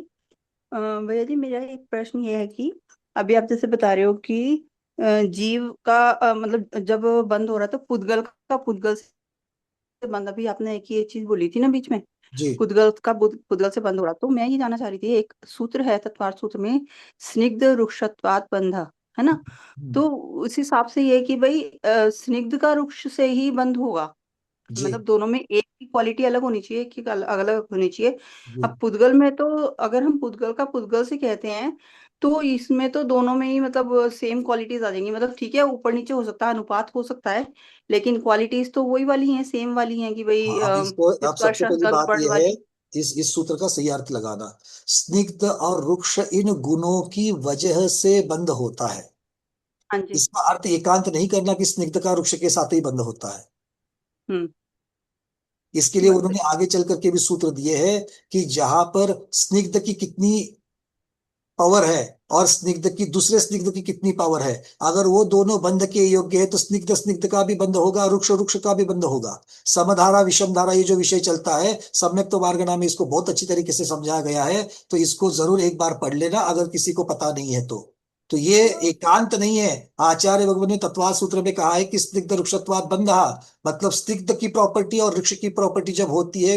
भैया जी, मेरा एक प्रश्न ये है कि अभी आप जैसे बता रहे हो कि जीव का मतलब जब बंद हो रहा था पुद्गल का पुद्गल से बंद, अभी आपने एक ये चीज बोली थी ना बीच में, जी। पुद्गल का पुद्गल से बंद हो रहा, तो मैं ये जानना चाह रही थी, एक सूत्र है तत्वार्थ सूत्र में, स्निग्ध रुक्षत्वात् बंध, है ना। तो उस हिसाब से ये कि भाई स्निग्ध का रुक्ष से ही बंद होगा, जी मतलब दोनों में एक की क्वालिटी अलग होनी चाहिए, एक की अलग अलग होनी चाहिए। जी। अब पुद्गल में तो अगर हम पुद्गल का पुद्गल से कहते हैं तो इसमें तो दोनों में ही मतलब सेम क्वालिटीज आ जाएंगी। मतलब ठीक है, ऊपर नीचे हो सकता है, अनुपात हो सकता है, लेकिन क्वालिटीज तो वही वाली हैं, सेम वाली हैं कि भाई हाँ, अब इसको, अब इसका सबसे पहली शक्ल बात वर्ण यह है, वाली। इस सूत्र का सही अर्थ लगाना। स्निग्ध और रुक्ष इन गुणों की वजह से बंध होता है। हाँ जी। इसका अर्थ एकांत नहीं करना कि स्निग्ध का रुक्ष के साथ ही बंध होता है। हम्म। इसके लिए बस। उन्होंने आगे चल करके भी सूत्र दिए हैं कि जहां पर स्निग्ध की कितनी पावर है और स्निग्ध की, दूसरे स्निग्ध की कितनी पावर है, अगर वो दोनों बंध के योग्य है तो स्निग्ध स्निग्ध का भी बंध होगा, रुक्ष रुक्ष का भी बंध होगा। समधारा विषम धारा ये जो विषय चलता है सम्यक तो वार्गणा में, इसको बहुत अच्छी तरीके से समझाया गया है। तो इसको जरूर एक बार पढ़ लेना अगर किसी को पता नहीं है तो ये एकांत नहीं है। आचार्य भगवान ने तत्वाद सूत्र में कहा है कि स्निग्ध रुक्षत्वाद बंधा, मतलब स्निग्ध की प्रॉपर्टी और वृक्ष की प्रॉपर्टी जब होती है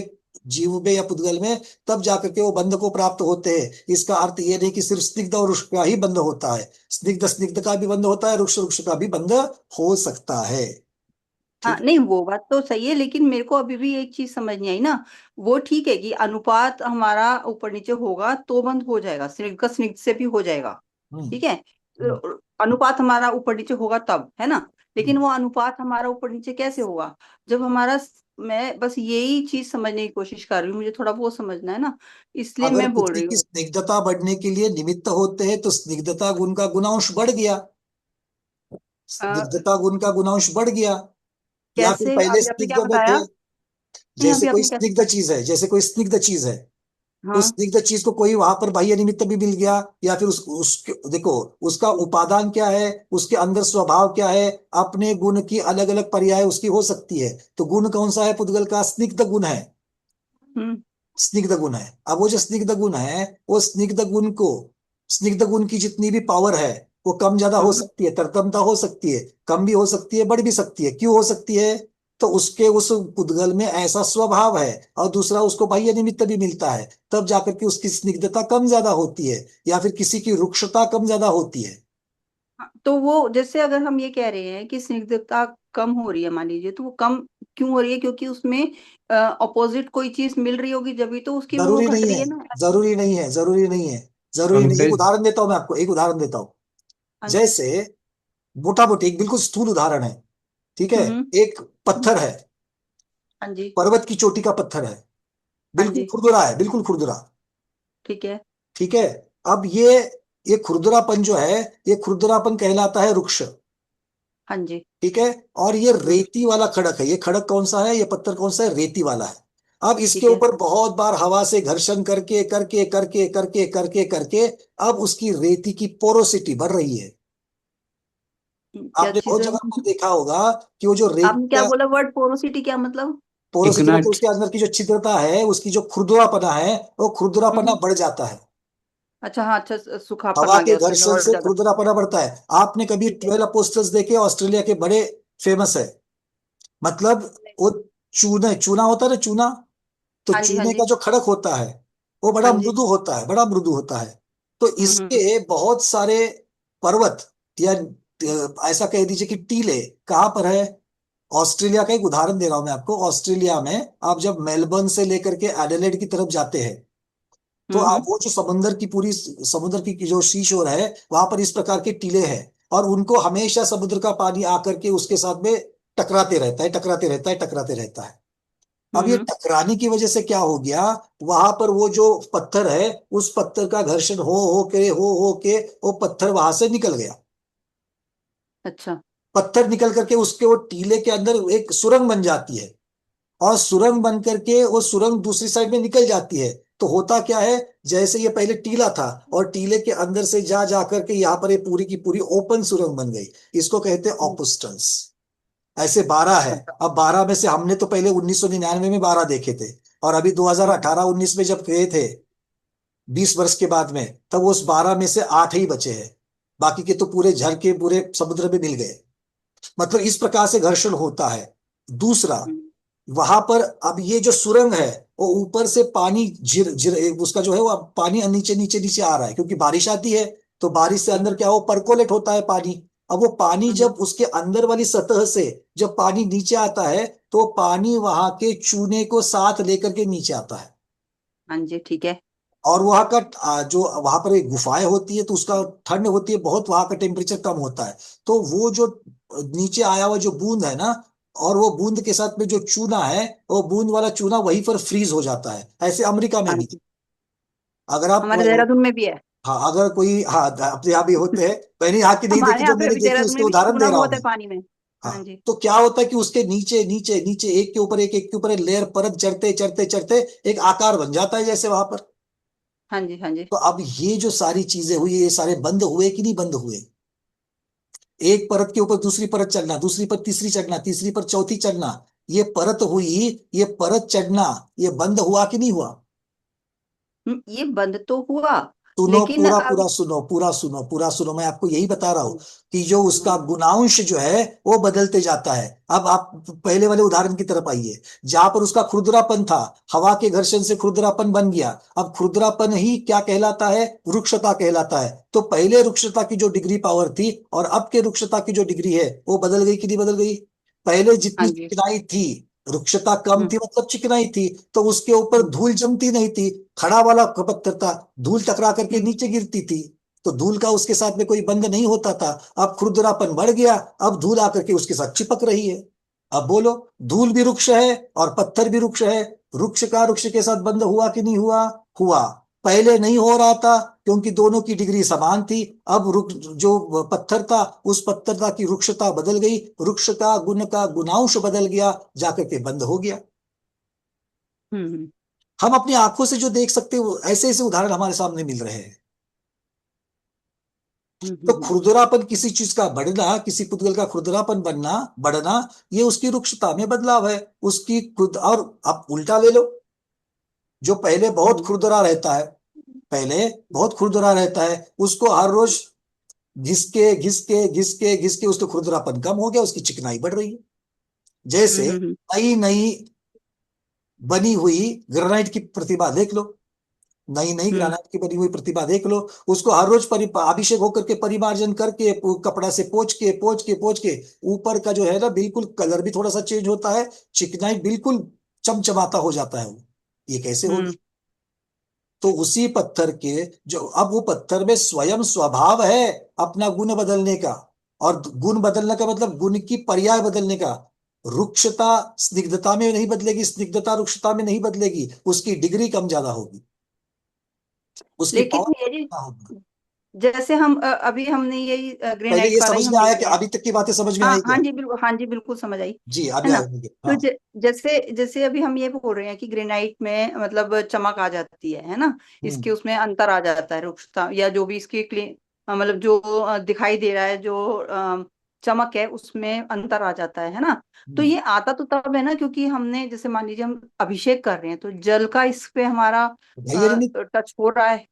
जीव में या पुद्गल में, तब जाकर के वो बंध को प्राप्त होते हैं। इसका अर्थ ये नहीं कि सिर्फ स्निग्ध और रुक्ष का ही बंध होता है, स्निग्ध स्निग्ध का भी बंध होता है, रुक्ष रुक्ष का भी बंध हो सकता है। हाँ ठीक है। नहीं, वो बात तो सही है, लेकिन मेरे को अभी भी एक चीज समझ नहीं आई ना। वो ठीक है कि अनुपात हमारा ऊपर नीचे होगा तो बंद हो जाएगा, स्निग्ध का स्निग्ध से भी हो जाएगा। हम्म ठीक है। हम्म अनुपात हमारा ऊपर नीचे होगा तब, है ना। लेकिन हम्म। वो अनुपात हमारा ऊपर नीचे कैसे होगा जब हमारा मैं बस यही चीज समझने की कोशिश कर रही हूँ, मुझे थोड़ा वो समझना है ना, इसलिए अगर मैं बोल किसी रही की हूँ। स्निग्धता बढ़ने के लिए निमित्त होते हैं तो स्निग्धता गुण का गुणांश बढ़ गया, अ, स्निग्धता गुण का गुणांश बढ़ गया। या फिर कैसे पहले अभी आपने स्निग्ध क्या में थे, बताया? नहीं, जैसे अभी कोई आपने कैसे स्निग्ध बताया? चीज है, जैसे कोई स्निग्ध चीज है, उस हाँ। स्निग्ध चीज को कोई वहां पर बाह्य निमित्त भी मिल गया, या फिर उसके देखो उसका उपादान क्या है, उसके अंदर स्वभाव क्या है, अपने गुण की अलग अलग पर्याय उसकी हो सकती है। तो गुण कौन सा है पुद्गल का? स्निग्ध गुण है, हम्म स्निग्ध गुण है। अब वो जो स्निग्ध गुण है, वो स्निग्ध गुण को, स्निग्ध गुण की जितनी भी पावर है वो कम ज्यादा हो हम्म सकती है, तरतमता हो सकती है, कम भी हो सकती है, बढ़ भी सकती है। क्यों हो सकती है? तो उसके उस पुद्गल में ऐसा स्वभाव है, और दूसरा उसको बाह्य निमित्त भी मिलता है, तब जाकर के उसकी स्निग्धता कम ज्यादा होती है, या फिर किसी की रुक्षता कम ज्यादा होती है। हाँ, तो वो जैसे अगर हम ये कह रहे हैं कि स्निग्धता कम हो रही है, मान लीजिए, तो वो कम क्यों हो रही है? क्योंकि उसमें अपोजिट कोई चीज मिल रही होगी जब भी तो उसकी वो जरूरी घट नहीं रही है, है ना। जरूरी नहीं है, जरूरी नहीं है, जरूरी नहीं। एक पंकज। उदाहरण देता हूं मैं आपको, एक उदाहरण देता हूं। हाँ जी। जैसे मोटा मोटी एक बिल्कुल स्थूल उदाहरण है, ठीक है। हम्म एक पत्थर है, हाँ जी। पर्वत की चोटी का पत्थर है, हाँ बिल्कुल जी। खुरदुरा है, बिल्कुल खुरदुरा। ठीक है। ठीक है। अब ये खुरदुरापन जो है, ये खुरदुरापन कहलाता है रुक्ष। हाँ जी। ठीक है। और ये हम्म रेती वाला खड़क है, ये खड़क कौन सा है, ये पत्थर कौन सा है? रेती वाला है। अब इसके ठीक है। ऊपर बहुत बार हवा से घर्षण करके करके करके करके करके करके अब उसकी रेती की पोरोसिटी बढ़ रही है। क्या आपने चीज बहुत है? जगह पर देखा होगा कि वो जो रेत आपने क्या बोला वर्ड पोरोसिटी, क्या मतलब? पोरोसिटी चिकना। मतलब उसके अंदर की जो छिद्रता है, उसकी जो खुरदुरापना है, वो खुरदुरापना हम्म बढ़ जाता है। अच्छा, हाँ, अच्छा, सूखापन हवा आ के गया उसके अंदर घर्षण और से ज्यादा। खुरदरापना बढ़ता है। आपने कभी ठीक है। 12 अपोस्टल्स देखे? ऑस्ट्रेलिया के बड़े फेमस है, मतलब वो चूना, चूना होता है ना, चूना। तो हाँ जी। हाँ चूने का जी। जो खड़क होता है वो बड़ा हाँ जी। मृदु होता है, बड़ा मृदु होता है। तो हम्म। इसके बहुत सारे पर्वत, या ऐसा कह दीजिए कि टीले कहाँ पर है? ऑस्ट्रेलिया का एक उदाहरण दे रहा हूं मैं आपको। ऑस्ट्रेलिया में आप जब मेलबर्न से लेकर के एडिलेड की तरफ जाते हैं, तो आप हम्म। वो जो समुंदर की पूरी, समुद्र की जो सी शोर है, वहां पर इस प्रकार के टीले हैं, और उनको हमेशा समुद्र का पानी आकर के उसके साथ में टकराते रहता है, टकराते रहता है, टकराते रहता है। अब ये हम्म। टकराने की वजह से क्या हो गया, वहां पर वो जो पत्थर है, उस पत्थर का घर्षण हो के वो पत्थर वहां से निकल गया। अच्छा। पत्थर निकल करके उसके वो टीले के अंदर एक सुरंग बन जाती है, और सुरंग बन करके वो सुरंग दूसरी साइड में निकल जाती है। तो होता क्या है, जैसे ये पहले टीला था और टीले के अंदर से जा जा करके यहाँ पर ये पूरी की पूरी ओपन सुरंग बन गई। इसको कहते हैं हम्म, ऑपुस्टन्स। ऐसे 12 है। अच्छा। अब 12 में से हमने तो पहले 1999 में 12 देखे थे, और अभी हम्म 2018-19 में जब गए थे, 20 वर्ष के बाद में, तब उस 12 में से 8 ही बचे हैं। बाकी के तो पूरे झर के पूरे समुद्र में मिल गए। मतलब इस प्रकार से घर्षण होता है। दूसरा, हम्म वहां पर अब ये जो सुरंग है, वो ऊपर से पानी झिर झिर उसका जो है वो अब पानी नीचे नीचे नीचे आ रहा है, क्योंकि बारिश आती है, तो बारिश से ठीक अंदर क्या हो, परकोलेट होता है पानी। अब वो पानी जब उसके अंदर वाली सतह से जब पानी नीचे आता है तो पानी वहां के चूने को साथ लेकर के नीचे आता है। हाँ जी, ठीक है। और वहां का जो वहां पर एक गुफाएं होती है तो उसका ठंड होती है बहुत, वहां का टेम्परेचर कम होता है। तो वो जो नीचे आया हुआ जो बूंद है ना, और वो बूंद के साथ में जो चूना है, वो बूंद वाला चूना वहीं पर फ्रीज हो जाता है। ऐसे अमेरिका में हाँ भी जी, अगर आप हमारे देहरादून में भी है। हाँ अगर कोई, हाँ अपने यहाँ भी होते हैं, मैंने यहाँ की नहीं हमारे देखी, जो यहाँ पे मैंने अभी देखी देहरादून उसके में भी उदाहरण चूना दे रहा हूँ बहुत है मैं। पानी में। हाँ हाँ जी। तो क्या होता है कि उसके नीचे नीचे नीचे एक के ऊपर एक के ऊपर एक लेयर परत चढ़ते चढ़ते चढ़ते एक आकार बन जाता है जैसे वहां पर। हाँ जी। हाँ जी। तो अब ये जो सारी चीजें हुई, ये सारे बंद हुए कि नहीं बंद हुए? एक परत के ऊपर दूसरी परत चढ़ना, दूसरी पर तीसरी चढ़ना, तीसरी पर चौथी चढ़ना, ये परत हुई, ये परत चढ़ना, ये बंद हुआ कि नहीं हुआ? ये बंद तो हुआ, सुनो, लेकिन पूरा अब पूरा सुनो, पूरा सुनो, पूरा सुनो, मैं आपको यही बता रहा हूं हम्म, कि जो उसका गुणांश जो है वो बदलते जाता है। अब आप पहले वाले उदाहरण की तरफ आइए, जहां पर उसका खुरदरापन था, हवा के घर्षण से खुरदरापन बन गया। अब खुरदरापन ही क्या कहलाता है? रुक्षता कहलाता है। तो पहले रुक्षता की जो डिग्री पावर थी और अब के रुक्षता की जो डिग्री है वो बदल गई कि नहीं बदल गई? पहले हाँ जितनी जी। चिकनाई थी, रुक्षता कम हम्म थी मतलब चिकनाई थी, तो उसके ऊपर हम्म धूल जमती नहीं थी। खड़ा वाला पत्थर था, धूल टकरा करके हम्म नीचे गिरती थी, तो धूल का उसके साथ में कोई बंध नहीं होता था। अब खुरदरापन बढ़ गया, अब धूल आकर के उसके साथ चिपक रही है। अब बोलो, धूल भी वृक्ष है और पत्थर भी वृक्ष है, वृक्ष का वृक्ष के साथ बंध हुआ कि नहीं हुआ? हुआ। पहले नहीं हो रहा था क्योंकि दोनों की डिग्री समान थी। अब जो पत्थर था, उस पत्थरता की वृक्षता बदल गई, वृक्ष का गुण का गुणांश बदल गया, जाकर के बंद हो गया। हम्म हम अपनी आंखों से जो देख सकते हो ऐसे ऐसे उदाहरण हमारे सामने मिल रहे हैं। हम्म तो हम्म खुरदरापन किसी चीज का बढ़ना, किसी पुद्गल का खुरदरापन बनना बढ़ना, ये उसकी रुक्षता में बदलाव है, उसकी खुद। और आप उल्टा ले लो, जो पहले बहुत हम्म खुरदरा रहता है, पहले बहुत खुरदरा रहता है, उसको हर रोज घिसके घिसके घिसके घिसके उसका खुरदरापन कम हो गया, उसकी चिकनाई बढ़ रही है। जैसे हम्म नई नई बनी हुई ग्रेनाइट की प्रतिमा देख लो, नई नई हम्म ग्रेनाइट की बनी हुई प्रतिमा देख लो, उसको हर रोज अभिषेक होकर के परिमार्जन करके कपड़ा से पोंछ के ऊपर का जो है ना, बिल्कुल कलर भी थोड़ा सा चेंज होता है, चिकनाई बिल्कुल चमचमाता हो जाता है वो। ये कैसे हो हम्म गया? तो उसी पत्थर के, जो अब वो पत्थर में स्वयं स्वभाव है अपना गुण बदलने का, और गुण बदलने का मतलब गुण की पर्याय बदलने का। रुक्षता स्निग्धता में नहीं बदलेगी, स्निग्धता रुक्षता में नहीं बदलेगी, उसकी डिग्री कम ज्यादा होगी, उसकी लेकिन पावर ये जी, कम होगी। जैसे हम अभी हमने यही पहले ग्रेनाइट ये वाला ही समझ हम में ले आया कि लिया है। अभी तक की बातें समझ में हाँ आई हाँ क्या? जी बिल्कुल, हाँ जी बिल्कुल समझ आई। जी है अभी ना? आएंगे, तो हाँ। जैसे जैसे अभी हम ये बोल रहे हैं कि ग्रेनाइट में मतलब चमक आ जाती है ना? हम्म इसके उसमें अंतर आ जाता है, रुक्षता या जो भी इसकी मतलब जो दिखाई दे रहा है, जो चमक है उसमें अंतर आ जाता है ना? तो हम्म। ये आता तो तब है ना, क्योंकि हमने जैसे मान लीजिए हम अभिषेक कर रहे हैं तो जल का इस पे हमारा बाह्य निमित्त, टच हो रहा है।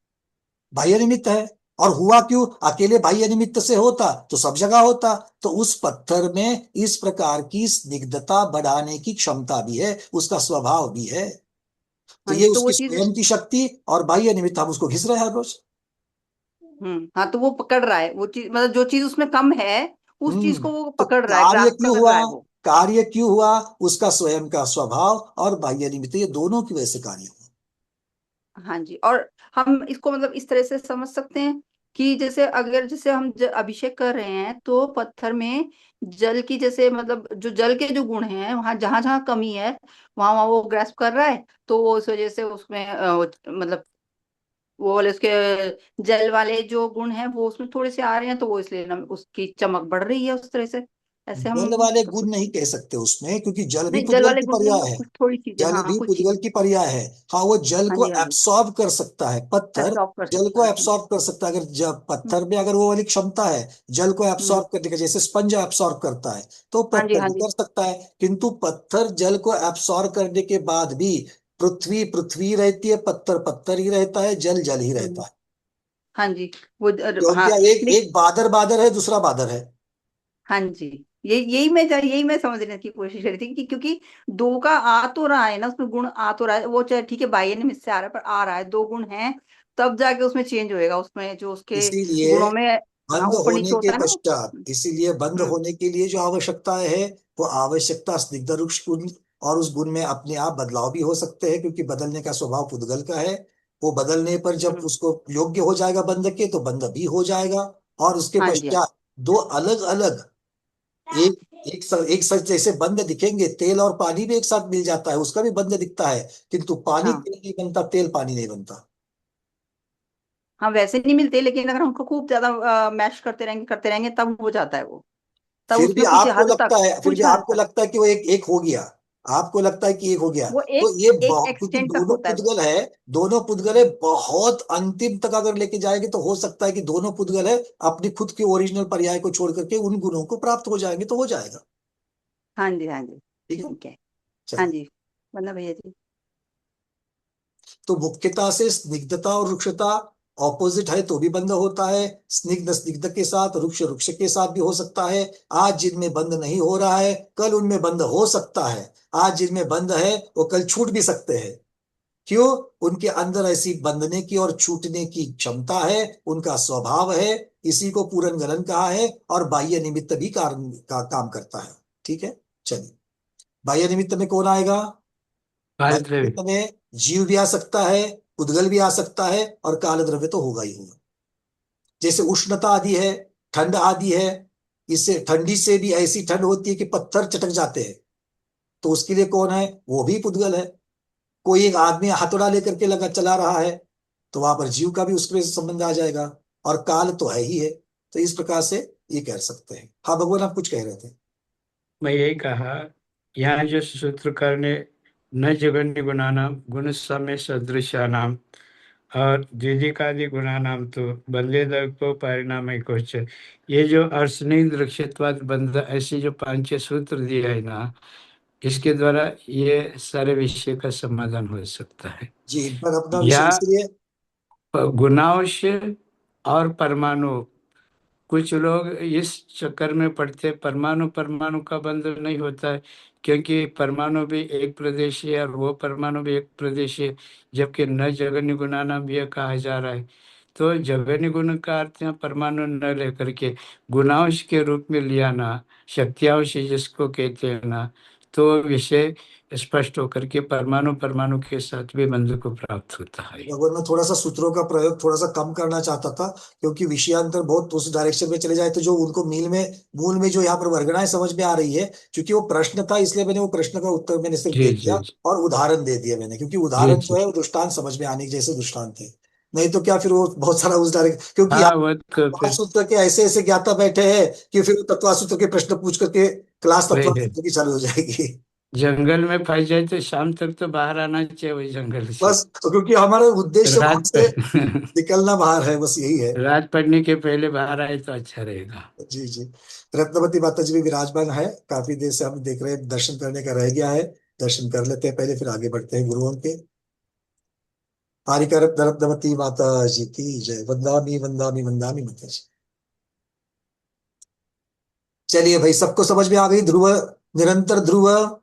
बाह्य निमित्त है। और हुआ क्यों? अकेले बाह्य निमित्त से होता तो सब जगह होता। तो उस पत्थर में इस प्रकार की स्निग्धता बढ़ाने की क्षमता भी है, उसका स्वभाव भी है। तो हाँ ये जी, तो वो उसकी चीज स्वयं की शक्ति और बाह्य निमित्त, हम उसको घिस रहे हैं हर रोज। हाँ, तो वो पकड़ रहा है वो चीज, मतलब जो चीज उसमें कम है उस चीज को वो तो पकड़ रहा है, कार्य ग्रास्प क्यों कर हुआ? रहा है वो। कार्य क्यों हुआ? उसका स्वयं का स्वभाव और बाह्य निमित्त, ये दोनों की वजह से कार्य हुआ। हाँ जी, और हम इसको मतलब इस तरह से समझ सकते हैं कि जैसे अगर जैसे हम अभिषेक कर रहे हैं तो पत्थर में जल की, जैसे मतलब जो जल के जो गुण हैं वहां जहां जहां कमी है वहां वहां वो ग्रास्प कर रहा है, तो वो उस वजह से उसमें मतलब वो वाले उसके जल वाले जो गुण हैं वो उसमें थोड़े से आ रहे हैं, तो वो इसलिए उसकी चमक बढ़ रही है उस तरह से। ऐसे हम जल वाले गुण कुछ, नहीं कह सकते उसमें, क्योंकि जल भी नहीं जल पुद्गल वाले की गुण नहीं, पर्याय है। कुछ थोड़ी चीजें, जल हाँ हाँ भी कुछ पुद्गल चीजें। की पर्याय है। हाँ, वो जल हाँ को जी हाँ जी, एब्सॉर्ब कर सकता है पत्थर, एब्सॉर्ब कर जल सकता को है। एब्सॉर्ब कर सकता है। अगर जब हम्म पत्थर में अगर वो वाली क्षमता है जल को हम्म, एब्सॉर्ब करने का, जैसे स्पंज एब्सॉर्ब करता है, तो हाँ जी पत्थर हाँ भी जी। कर सकता है। किंतु पत्थर जल को एब्सॉर्ब करने के बाद भी पृथ्वी पृथ्वी रहती है, पत्थर पत्थर ही रहता है, जल जल ही हम्म, रहता है। हाँ जी, वो क्योंकि हाँ। एक एक बादर बादर है, दूसरा बादर है। हाँ जी, यही मैं समझने की कोशिश कर रही थी कि क्योंकि दो का आ तो रहा है ना, उसमें गुण आ तो रहा है, वो चाहे ठीक है बाह्य निमित्त से आ रहा है पर आ रहा है, दो गुण हैं, तब जाके उसमें चेंज होएगा, उसमें जो उसके इसीलिए गुणों में। हाँ, बंद ऊपर होने नीचे के होता है ना वो। पश्चात, इसीलिए बंद हम्म। होने के लिए जो आवश्यकता है वो आवश्यकता स्निग्ध रुक्ष गुण, और उस गुण में अपने आप बदलाव भी हो सकते हैं क्योंकि बदलने का स्वभाव पुद्गल का है। वो बदलने पर जब हम्म। उसको योग्य हो जाएगा बंध के, तो बंध भी हो जाएगा। और उसके हाँ जी, हाँ पश्चात दो अलग अलग, एक एक साथ जैसे बंध दिखेंगे, तेल और पानी भी एक साथ मिल जाता है, उसका भी बंध दिखता है, किंतु पानी हाँ। तेल नहीं बनता, तेल पानी नहीं बनता। हाँ, वैसे नहीं मिलते, लेकिन अगर हमको खूब ज्यादा मैश करते रहेंगे तब हो जाता है वो। तब फिर भी उसमें कुछ आपको हद लगता तक, है, फिर भी कुछ हद आपको तक लगता है कि वो एक एक हो गया, आपको लगता है कि एक हो गया। वो तो एक ये एक क्योंकि एक्सटेंड तक दोनों होता है बस। पुद्गल है, दोनों पुद्गल है, बहुत अंतिम तक अगर लेके जाएंगे तो हो सकता है कि दोनों पुद्गल है अपनी खुद के ओरिजिनल पर्याय को छोड़ करके उन गुणों को प्राप्त हो जाएंगे, तो हो जाएगा। हाँ जी, हाँ जी। ठीक है, ठीक है। हाँ चलिए। जी, वरना भैया जी। तो मुख्यता से स्निग्धता और रुक्षता ऑपोजिट है तो भी बंध होता है, स्निग्ध स्निग्ध के साथ, रुक्ष रुक्ष के साथ भी हो सकता है। आज जिनमें बंध नहीं हो रहा है कल उनमें बंध हो सकता है, आज जिनमें बंध है वो कल छूट भी सकते हैं। क्यों? उनके अंदर ऐसी बंधने की और छूटने की क्षमता है, उनका स्वभाव है। इसी को पूरन गलन कहा है, और बाह्य निमित्त भी कारण का काम करता है। ठीक है, चलिए। बाह्य निमित्त में कौन आएगा? काल बाह्य द्रव्य। निमित्त में जीव भी आ सकता है, उद्गल भी आ सकता है, और काल द्रव्य तो होगा ही होगा। जैसे उष्णता आदि है, ठंड आदि है, इससे ठंडी से भी ऐसी ठंड होती है कि पत्थर चटक जाते हैं, तो उसके लिए कौन है? वो भी पुद्गल है। कोई एक आदमी हथौड़ा लेकर के लगा चला रहा है, तो वहां पर जीव का भी उसमें संबंध आ जाएगा, और काल तो है ही है। तो इस प्रकार से ये कह सकते हैं। हाँ भगवान, आप कुछ कह रहे थे। मैं यही कहा, यहाँ जो सूत्रकार ने न जगन्य गुणानाम गुण समय सदृशानाम और द्विधिकादि गुणानाम तो बंदे को परिणाम कुछ, ये जो अर्शनीय दृक्षित्वाद बंध ऐसे जो पांच सूत्र दिया है ना, इसके द्वारा ये सारे विषय का समाधान हो सकता है। जी, इन पर अपना या विषय इसलिए। गुणांश और परमाणु, कुछ लोग इस चक्कर में पड़ते, परमाणु परमाणु का बंध नहीं होता है, क्योंकि परमाणु भी एक प्रदेश है और वो परमाणु भी एक प्रदेश है, जबकि न जगन्य गुणाना भी यह कहा जा रहा है। तो जगन्य गुण का अर्थ यहाँ परमाणु न लेकर के गुणांश के रूप में लिया ना, शक्तियांश जिसको कहते हैं ना, तो विषय स्पष्ट होकर के परमाणु परमाणु के साथ भी बंध को प्राप्त होता है। भगवान, मैं थोड़ा सा सूत्रों का प्रयोग थोड़ा सा कम करना चाहता था, क्योंकि विषयांतर बहुत उस डायरेक्शन में चले जाए तो जो उनको मूल में जो यहाँ पर वर्गणाएं समझ में आ रही है, क्योंकि वो प्रश्न था इसलिए मैंने वो प्रश्न का उत्तर मैंने सिर्फ जी दे जी दिया, जी और उदाहरण दे दिया मैंने, क्योंकि जी उदाहरण जो जी। है वो दृष्टांत समझ में आने के जैसे दृष्टांत थे। नहीं तो क्या फिर वो बहुत सारा उस डायरेक्ट, क्योंकि हाँ यहाँ वो तो फिर सूत्र के ऐसे ऐसे ज्ञाता बैठे हैं कि फिर तत्वा सूत्र के प्रश्न पूछ करके क्लास वही तत्वा है, सूत्र की चालू हो जाएगी। जंगल में फंस जाए तो शाम तक तो बाहर आना चाहिए वही जंगल से। बस क्योंकि हमारा उद्देश्य वहां रात से पर निकलना बाहर है, बस यही है। रात पड़ने के पहले बाहर आए तो अच्छा रहेगा। जी जी। रत्नवती माता जी भी विराजमान है, काफी देर से हम देख रहे हैं, दर्शन करने का रह गया है। दर्शन कर लेते हैं पहले, फिर आगे बढ़ते हैं गुरुओं के। हारिका रत्नवती माता जी की जय। वंदामी वंदामी वंदामी माता जी। चलिए भाई, सबको समझ में आ गई ध्रुव, निरंतर ध्रुव।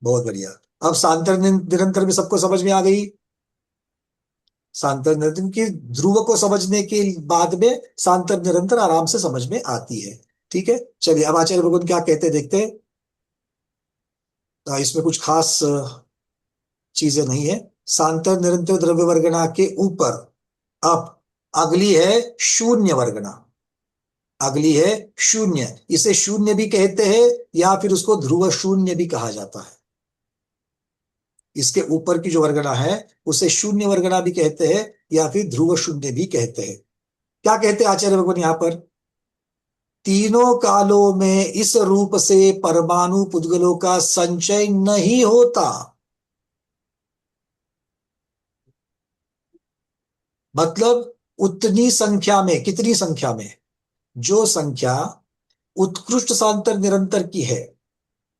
बहुत बढ़िया। अब सांतर निरंतर भी सबको समझ में आ गई। सांतर निरंतर की ध्रुव को समझने के बाद में सांतर निरंतर आराम से समझ में आती है। ठीक है, चलिए अब आचार्य भगवान क्या कहते हैं देखते हैं। इसमें कुछ खास चीजें नहीं है। सांतर निरंतर द्रव्य वर्गना के ऊपर अब अगली है शून्य वर्गना। अगली है शून्य, इसे शून्य भी कहते हैं, या फिर उसको ध्रुव शून्य भी कहा जाता है। इसके ऊपर की जो वर्गना है उसे शून्य वर्गना भी कहते हैं, या फिर ध्रुव शून्य भी कहते हैं। क्या कहते हैं आचार्य भगवान यहां पर? तीनों कालों में इस रूप से परमाणु पुद्गलों का संचय नहीं होता। मतलब उतनी संख्या में, कितनी संख्या में? जो संख्या उत्कृष्ट सांतर निरंतर की है,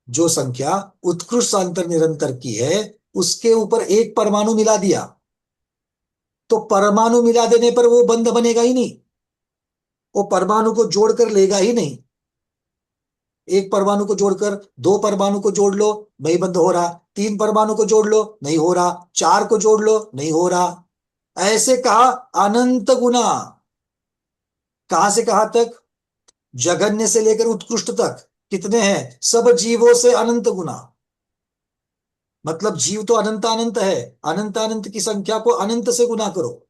जो संख्या उत्कृष्ट सांतर निरंतर की है, उसके ऊपर एक परमाणु मिला दिया, तो परमाणु मिला देने पर वो बंध बनेगा ही नहीं, वो परमाणु को जोड़कर लेगा ही नहीं। एक परमाणु को जोड़कर दो परमाणु को जोड़ लो, नहीं बंद हो रहा। तीन परमाणु को जोड़ लो, नहीं हो रहा। चार को जोड़ लो, नहीं हो रहा। ऐसे कहा अनंत गुना। कहां से कहां तक? जघन्य से लेकर उत्कृष्ट तक कितने हैं? सब जीवों से अनंत गुना। मतलब जीव तो अनंत अनंत है, अनंत अनंत की संख्या को अनंत से गुना करो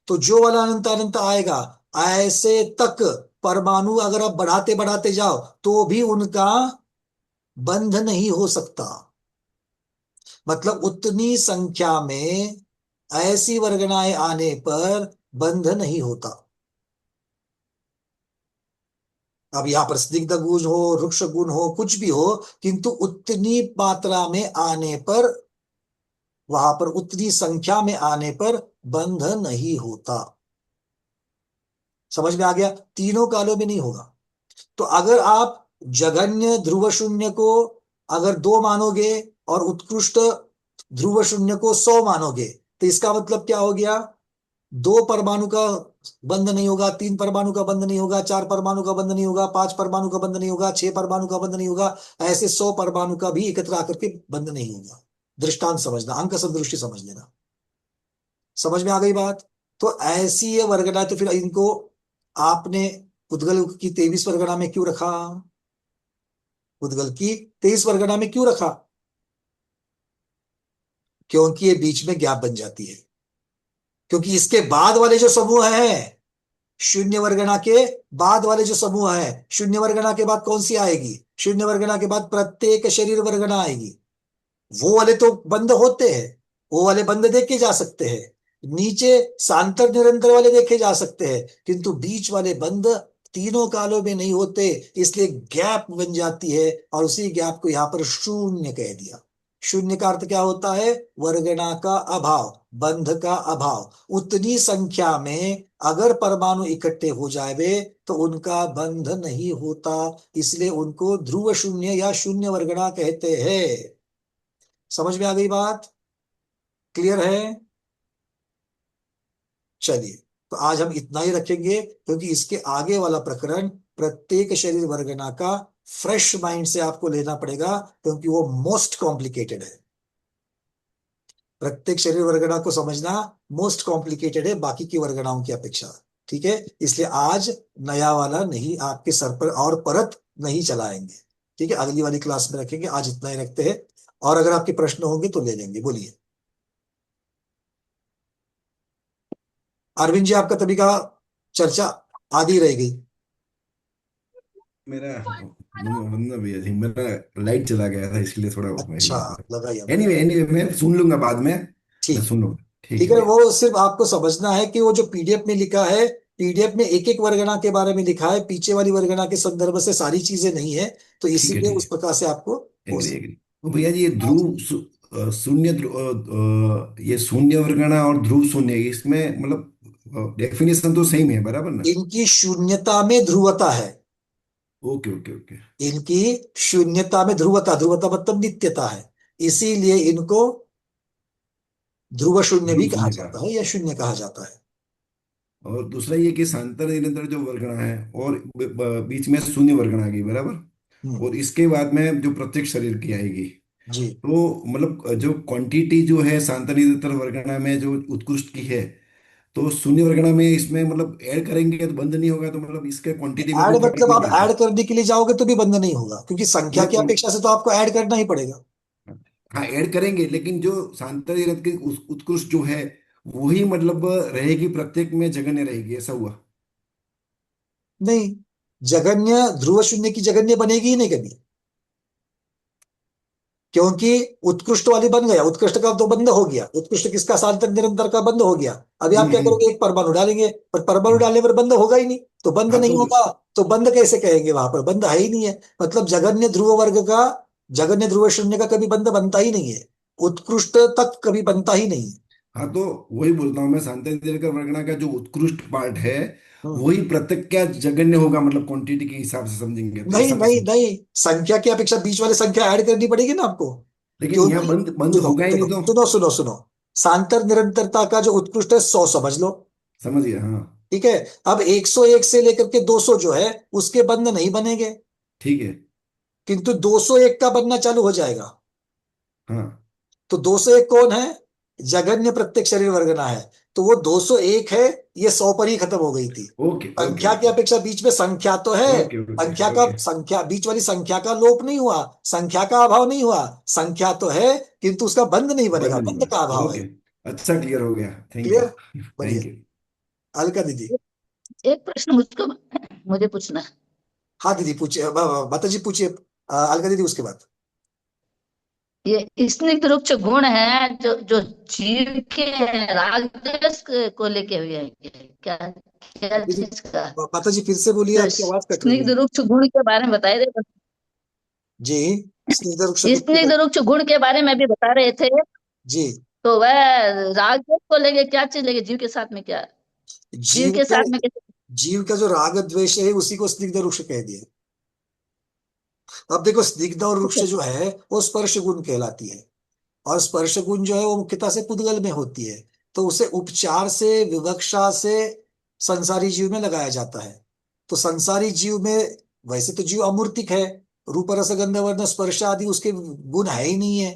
तो जो वाला अनंत अनंत आएगा, ऐसे तक परमाणु अगर आप बढ़ाते बढ़ाते जाओ तो भी उनका बंध नहीं हो सकता। मतलब उतनी संख्या में ऐसी वर्गणाएं आने पर बंध नहीं होता। अब यहां पर स्निग्ध गुण हो, रुक्ष गुण हो, कुछ भी हो, किंतु उतनी मात्रा में आने पर, वहां पर उतनी संख्या में आने पर बंध नहीं होता। समझ में आ गया? तीनों कालों में नहीं होगा। तो अगर आप जघन्य ध्रुव शून्य को अगर 2 मानोगे और उत्कृष्ट ध्रुव शून्य को 100 मानोगे, तो इसका मतलब क्या हो गया? 2 परमाणु का बंध नहीं होगा, 3 परमाणु का बंध नहीं होगा, 4 परमाणु का बंध नहीं होगा, 5 परमाणु का बंध नहीं होगा, 6 परमाणु का बंध नहीं होगा, ऐसे 100 परमाणु का भी एकत्र आकर के बंध नहीं होगा। दृष्टांत समझना, अंक सदृष्टि समझ लेना। समझ में आ गई बात? तो ऐसी ये वर्गना, तो फिर इनको आपने उद्गल की 23 वर्गना में क्यों रखा? उद्गल की 23 वर्गना में क्यों रखा? क्योंकि ये बीच में गैप बन जाती है। क्योंकि इसके बाद वाले जो समूह हैं, शून्य वर्गना के बाद वाले जो समूह है, शून्य वर्गना के बाद कौन सी आएगी? शून्य वर्गना के बाद प्रत्येक शरीर वर्गना आएगी। वो वाले तो बंद होते हैं, वो वाले बंद देखे जा सकते हैं, नीचे सांतर निरंतर वाले देखे जा सकते हैं, किंतु बीच वाले बंद तीनों कालों में नहीं होते, इसलिए गैप बन जाती है और उसी गैप को यहां पर शून्य कह दिया। शून्य का अर्थ क्या होता है? वर्गना का अभाव, बंध का अभाव। उतनी संख्या में अगर परमाणु इकट्ठे हो जाए तो उनका बंध नहीं होता, इसलिए उनको ध्रुव शून्य या शून्य वर्गना कहते हैं। समझ में आ गई बात? क्लियर है? चलिए, तो आज हम इतना ही रखेंगे, क्योंकि इसके आगे वाला प्रकरण प्रत्येक शरीर वर्गना का फ्रेश माइंड से आपको लेना पड़ेगा, क्योंकि वो मोस्ट कॉम्प्लिकेटेड है। प्रत्येक शरीर वर्गना को समझना मोस्ट कॉम्प्लिकेटेड है बाकी की वर्गनाओं की अपेक्षा। ठीक है, इसलिए आज नया वाला नहीं आपके सर पर और परत नहीं चलाएंगे। ठीक है, अगली वाली क्लास में रखेंगे, आज इतना ही रखते हैं। और अगर आपके प्रश्न होंगे तो ले लेंगे, बोलिए। अरविंद जी, आपका तभी का चर्चा आधी रह गई। मेरा वंदना भैया जी, मेरा लाइट चला गया था इसलिए थोड़ा अच्छा, लगा ही हमें। एनीवे एनीवे मैं सुन लूंगा बाद में। मैं ठीक, सुन लूंगा, ठीक ठीक है है। भैया। वो सिर्फ आपको समझना है कि वो जो पीडीएफ में लिखा है, पीडीएफ में एक एक वर्गना के बारे में लिखा है, पीछे वाली वर्गना के संदर्भ से सारी चीजें नहीं है, तो ठीक है इसीलिए ठीक उस प्रकार से आपको है, हो एग्री सकता एग्री। तो भैया जी, ये ध्रुव शून्य ये शून्य वर्गना और ध्रुव शून्य, इसमें मतलब डेफिनेशन तो सेम है बराबर ना? है। इनकी शून्यता में ध्रुवता है। Okay okay okay. इनकी शून्यता में ध्रुवता, ध्रुवता मतलब नित्यता है, इसीलिए इनको ध्रुव शून्य भी ध्रुव कहा शून्य का। जाता है या शून्य कहा जाता है। और दूसरा ये कि शांतर निरंतर जो वर्गना है और बीच में शून्य वर्गना आ गई बराबर, हम्म, और इसके बाद में जो प्रत्येक शरीर की आएगी, जी। तो मतलब जो क्वांटिटी जो है शांतर निरंतर वर्गना में जो उत्कृष्ट की है, तो शून्य वर्गना में इसमें मतलब ऐड करेंगे तो बंद नहीं होगा, तो मतलब इसके क्वांटिटी में ऐड कोई फर्क मतलब नहीं आप पड़ता? ऐड करने के लिए जाओगे तो भी बंद नहीं होगा, क्योंकि संख्या की मतलब अपेक्षा से तो आपको ऐड करना ही पड़ेगा। हाँ ऐड करेंगे, लेकिन जो शांतर निरंतर की उत्कृष्ट जो है वही मतलब रहेगी, प्रत्येक में जगन्य रहेगी, ऐसा हुआ? नहीं, जगन्य ध्रुव शून्य की जगन्य बनेगी ही नहीं कभी, क्योंकि उत्कृष्ट वाली बन गया, उत्कृष्ट का तो बंद हो गया, उत्कृष्ट किसका? शांतर निरंतर का बंद हो गया। अभी आप क्या हम्म। करोगे? एक परमाणु डालेंगे, पर परमाणु हम्म। डालने पर बंद होगा ही नहीं, तो बंद हाँ नहीं तो होगा तो बंद कैसे कहेंगे? वहां पर बंद है ही नहीं है। मतलब जगन्य ध्रुव वर्ग का, जगन्य ध्रुव शून्य का कभी बंद बनता ही नहीं है, उत्कृष्ट तक कभी बनता ही नहीं है। हाँ तो वही बोलता हूँ मैं, शांति का वर्गना का जो उत्कृष्ट पार्ट है हम्म, वही प्रत्येक क्या जगन्य होगा, मतलब क्वांटिटी के हिसाब से समझेंगे तो नहीं ऐसा नहीं समझ। नहीं, संख्या की अपेक्षा बीच वाले संख्या ऐड करनी पड़ेगी ना आपको। लेकिन यहाँ क्योंकि बंद बंद सुनो होगा ही नहीं देखो, तो। सुनो सुनो सुनो, सांतर निरंतरता का जो उत्कृष्ट है 100 समझ लो। समझ गया हाँ। ठीक है, अब 101 से लेकर के 200 जो है उसके बंध नहीं बनेंगे, ठीक है। किंतु 201 का बनना चालू हो जाएगा। हाँ। तो 201 कौन है? जगन्य प्रत्येक शरीर वर्गना है। तो वो 201 है, ये 100 पर ही खत्म हो गई थी। ओके ओके संख्या की अपेक्षा बीच में संख्या तो है, ओके ओके संख्या ओके संख्या बीच वाली संख्या का लोप नहीं हुआ, संख्या का अभाव नहीं हुआ, संख्या तो है किंतु उसका बंध नहीं बनेगा, बंद नहीं बंध का हुआ। अभाव है। ओके, अच्छा क्लियर हो गया, थैंक यू। क्लियर, बढ़िया। Thank you. अलका दीदी। एक प्रश्न मुझको मुझे पूछना है। हाँ दीदी पूछिए, माता जी पूछिए, अलका दीदी उसके बाद। ये स्निग्ध रुक्ष गुण है जो जो जीव के राग द्वेष को लेके हुए है, क्या क्या दीदी चीज का? माता जी फिर से बोलिए, जो आपकी आवाज कट रही स्निग्ध है। रुक्ष गुण के बारे में बताए थे, जी, स्निग्ध वृक्ष स्निग्ध रुक्ष गुण के बारे में भी बता रहे थे। जी, तो वह राग द्वेष को लेके क्या चीज लेके, जीव के साथ में क्या, जीव जीव के के साथ में कैसे? जीव का जो राग द्वेष है उसी को स्निग्ध वृक्ष कह दिया। अब देखो, स्निग्ध और वृक्ष जो है वो स्पर्श गुण कहलाती है, और स्पर्श गुण जो है वो मुख्यतः से पुद्गल में होती है। तो उसे उपचार से, विवक्षा से संसारी जीव में लगाया जाता है। तो संसारी जीव में वैसे तो जीव अमूर्तिक है, रूप रस गंध वर्ण स्पर्श आदि उसके गुण है ही नहीं है,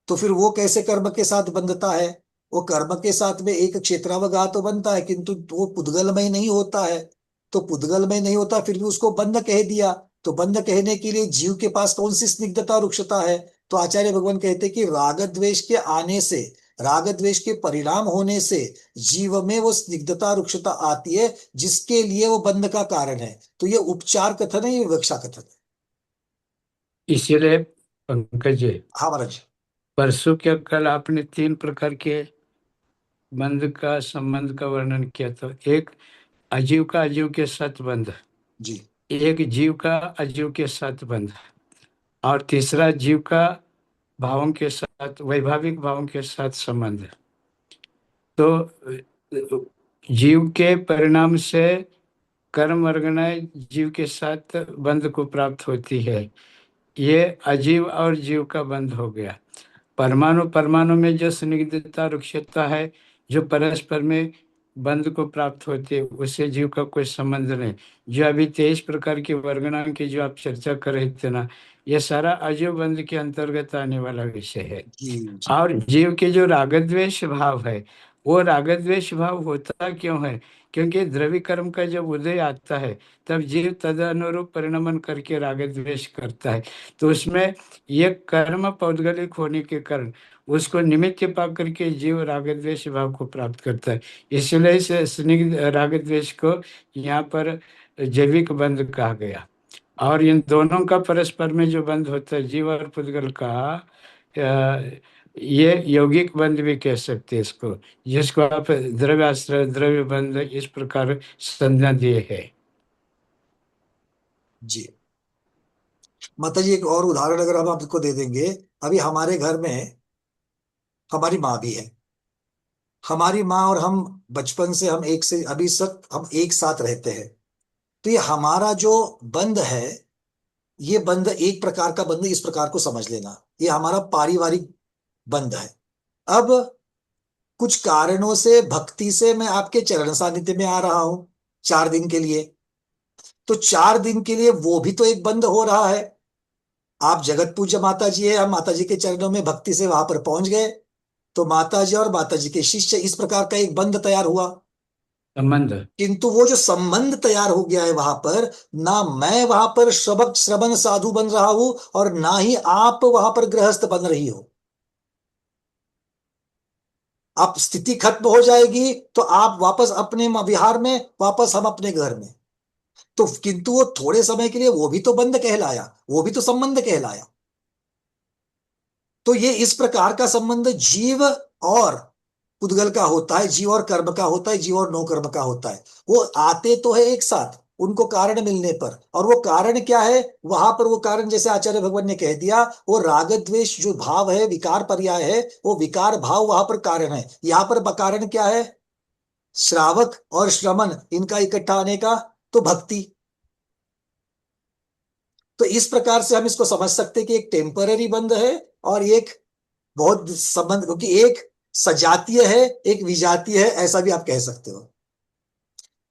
तो फिर वो कैसे कर्म के साथ बंधता है? वो कर्म के साथ में एक क्षेत्रावगाह तो बनता है, किंतु वो पुद्गलमय नहीं होता है। तो पुद्गलमय नहीं होता, फिर भी उसको बंध कह दिया। तो बंध कहने के लिए जीव के पास कौन सी स्निग्धता रुक्षता है? तो आचार्य भगवान कहते हैं कि राग द्वेष के आने से, राग द्वेष के परिणाम होने से जीव में वो स्निग्धता रुक्षता आती है, जिसके लिए वो बंध का कारण है। तो ये उपचार कथन है, ये विवक्षा कथन है। इसीलिए पंकज जी, हाँ महाराज। परसों क्या कल आपने 3 प्रकार के बंध का संबंध का वर्णन किया था। एक अजीव का अजीव के साथ बंध, जी एक जीव का अजीव के साथ बंध, और तीसरा जीव का भावों के साथ, वैभाविक भावों के साथ संबंध। तो जीव के परिणाम से कर्म वर्गणाएं जीव के साथ बंध को प्राप्त होती है। ये अजीव और जीव का बंध हो गया। परमाणु परमाणु में जो स्निग्धता रुक्षता है, जो परस्पर में बंध को प्राप्त होती है, उससे जीव का कोई संबंध नहीं। जो अभी 23 प्रकार की वर्गणा की जो आप चर्चा कर रहे थे ना, ये सारा अजीव बंध के अंतर्गत आने वाला विषय है। जी जी और जीव के जो रागद्वेष भाव है, वो रागद्वेष भाव होता क्यों है? क्योंकि द्रव्य कर्म का जब उदय आता है, तब जीव तद अनुरूप परिणमन करके रागद्वेष करता है। तो उसमें ये कर्म पौद्गलिक होने के कारण उसको निमित्त पा करके जीव रागद्वेष भाव को प्राप्त करता है। इसलिए इस स्निग्ध रागद्वेष को यहाँ पर जैविक बंध कहा गया। और इन दोनों का परस्पर में जो बंध होता है, जीव और पुद्गल का, ये यौगिक बंध भी कह सकते हैं इसको, जिसको आप द्रव्य आश्रय, द्रव्य बंध इस प्रकार संज्ञा दिए है। जी माता जी, एक और उदाहरण अगर हम आपको दे देंगे। अभी हमारे घर में हमारी माँ भी है। हमारी माँ और हम बचपन से, हम एक से अभी तक हम एक साथ रहते हैं। तो ये हमारा जो बंध है, ये बंध एक प्रकार का बंध, इस प्रकार को समझ लेना, ये हमारा पारिवारिक बंध है। अब कुछ कारणों से, भक्ति से मैं आपके चरण सानिध्य में आ रहा हूं 4 दिन के लिए। तो 4 दिन के लिए वो भी तो एक बंध हो रहा है। आप जगत पूज्य माता जी है, हम माता जी के चरणों में भक्ति से वहां पर पहुंच गए, तो माता जी और माता जी के शिष्य, इस प्रकार का एक बंध तैयार हुआ, संबंध। किंतु वो जो संबंध तैयार हो गया है वहां पर, ना मैं वहां पर श्रवक श्रवण साधु बन रहा हूं, और ना ही आप वहां पर गृहस्थ बन रही हो। आप स्थिति खत्म हो जाएगी तो आप वापस अपने विहार में, वापस हम अपने घर में। तो किंतु वो थोड़े समय के लिए वो भी तो बंध कहलाया, वो भी तो संबंध कहलाया। तो ये इस प्रकार का संबंध जीव और पुद्गल का होता है, जीव और कर्म का होता है, जीव और नो कर्म का होता है। वो आते तो है एक साथ उनको कारण मिलने पर, और वो कारण क्या है वहां पर? वो कारण जैसे आचार्य भगवान ने कह दिया, वो राग द्वेष जो भाव है, विकार पर्याय है, वो विकार भाव वहां पर कारण है। यहां पर कारण क्या है? श्रावक और श्रमण, इनका इकट्ठा आने का, तो भक्ति। तो इस प्रकार से हम इसको समझ सकते हैं कि एक टेम्पररी बंध है और एक बहुत संबंध, क्योंकि एक सजातीय है, एक विजातीय है, ऐसा भी आप कह सकते हो।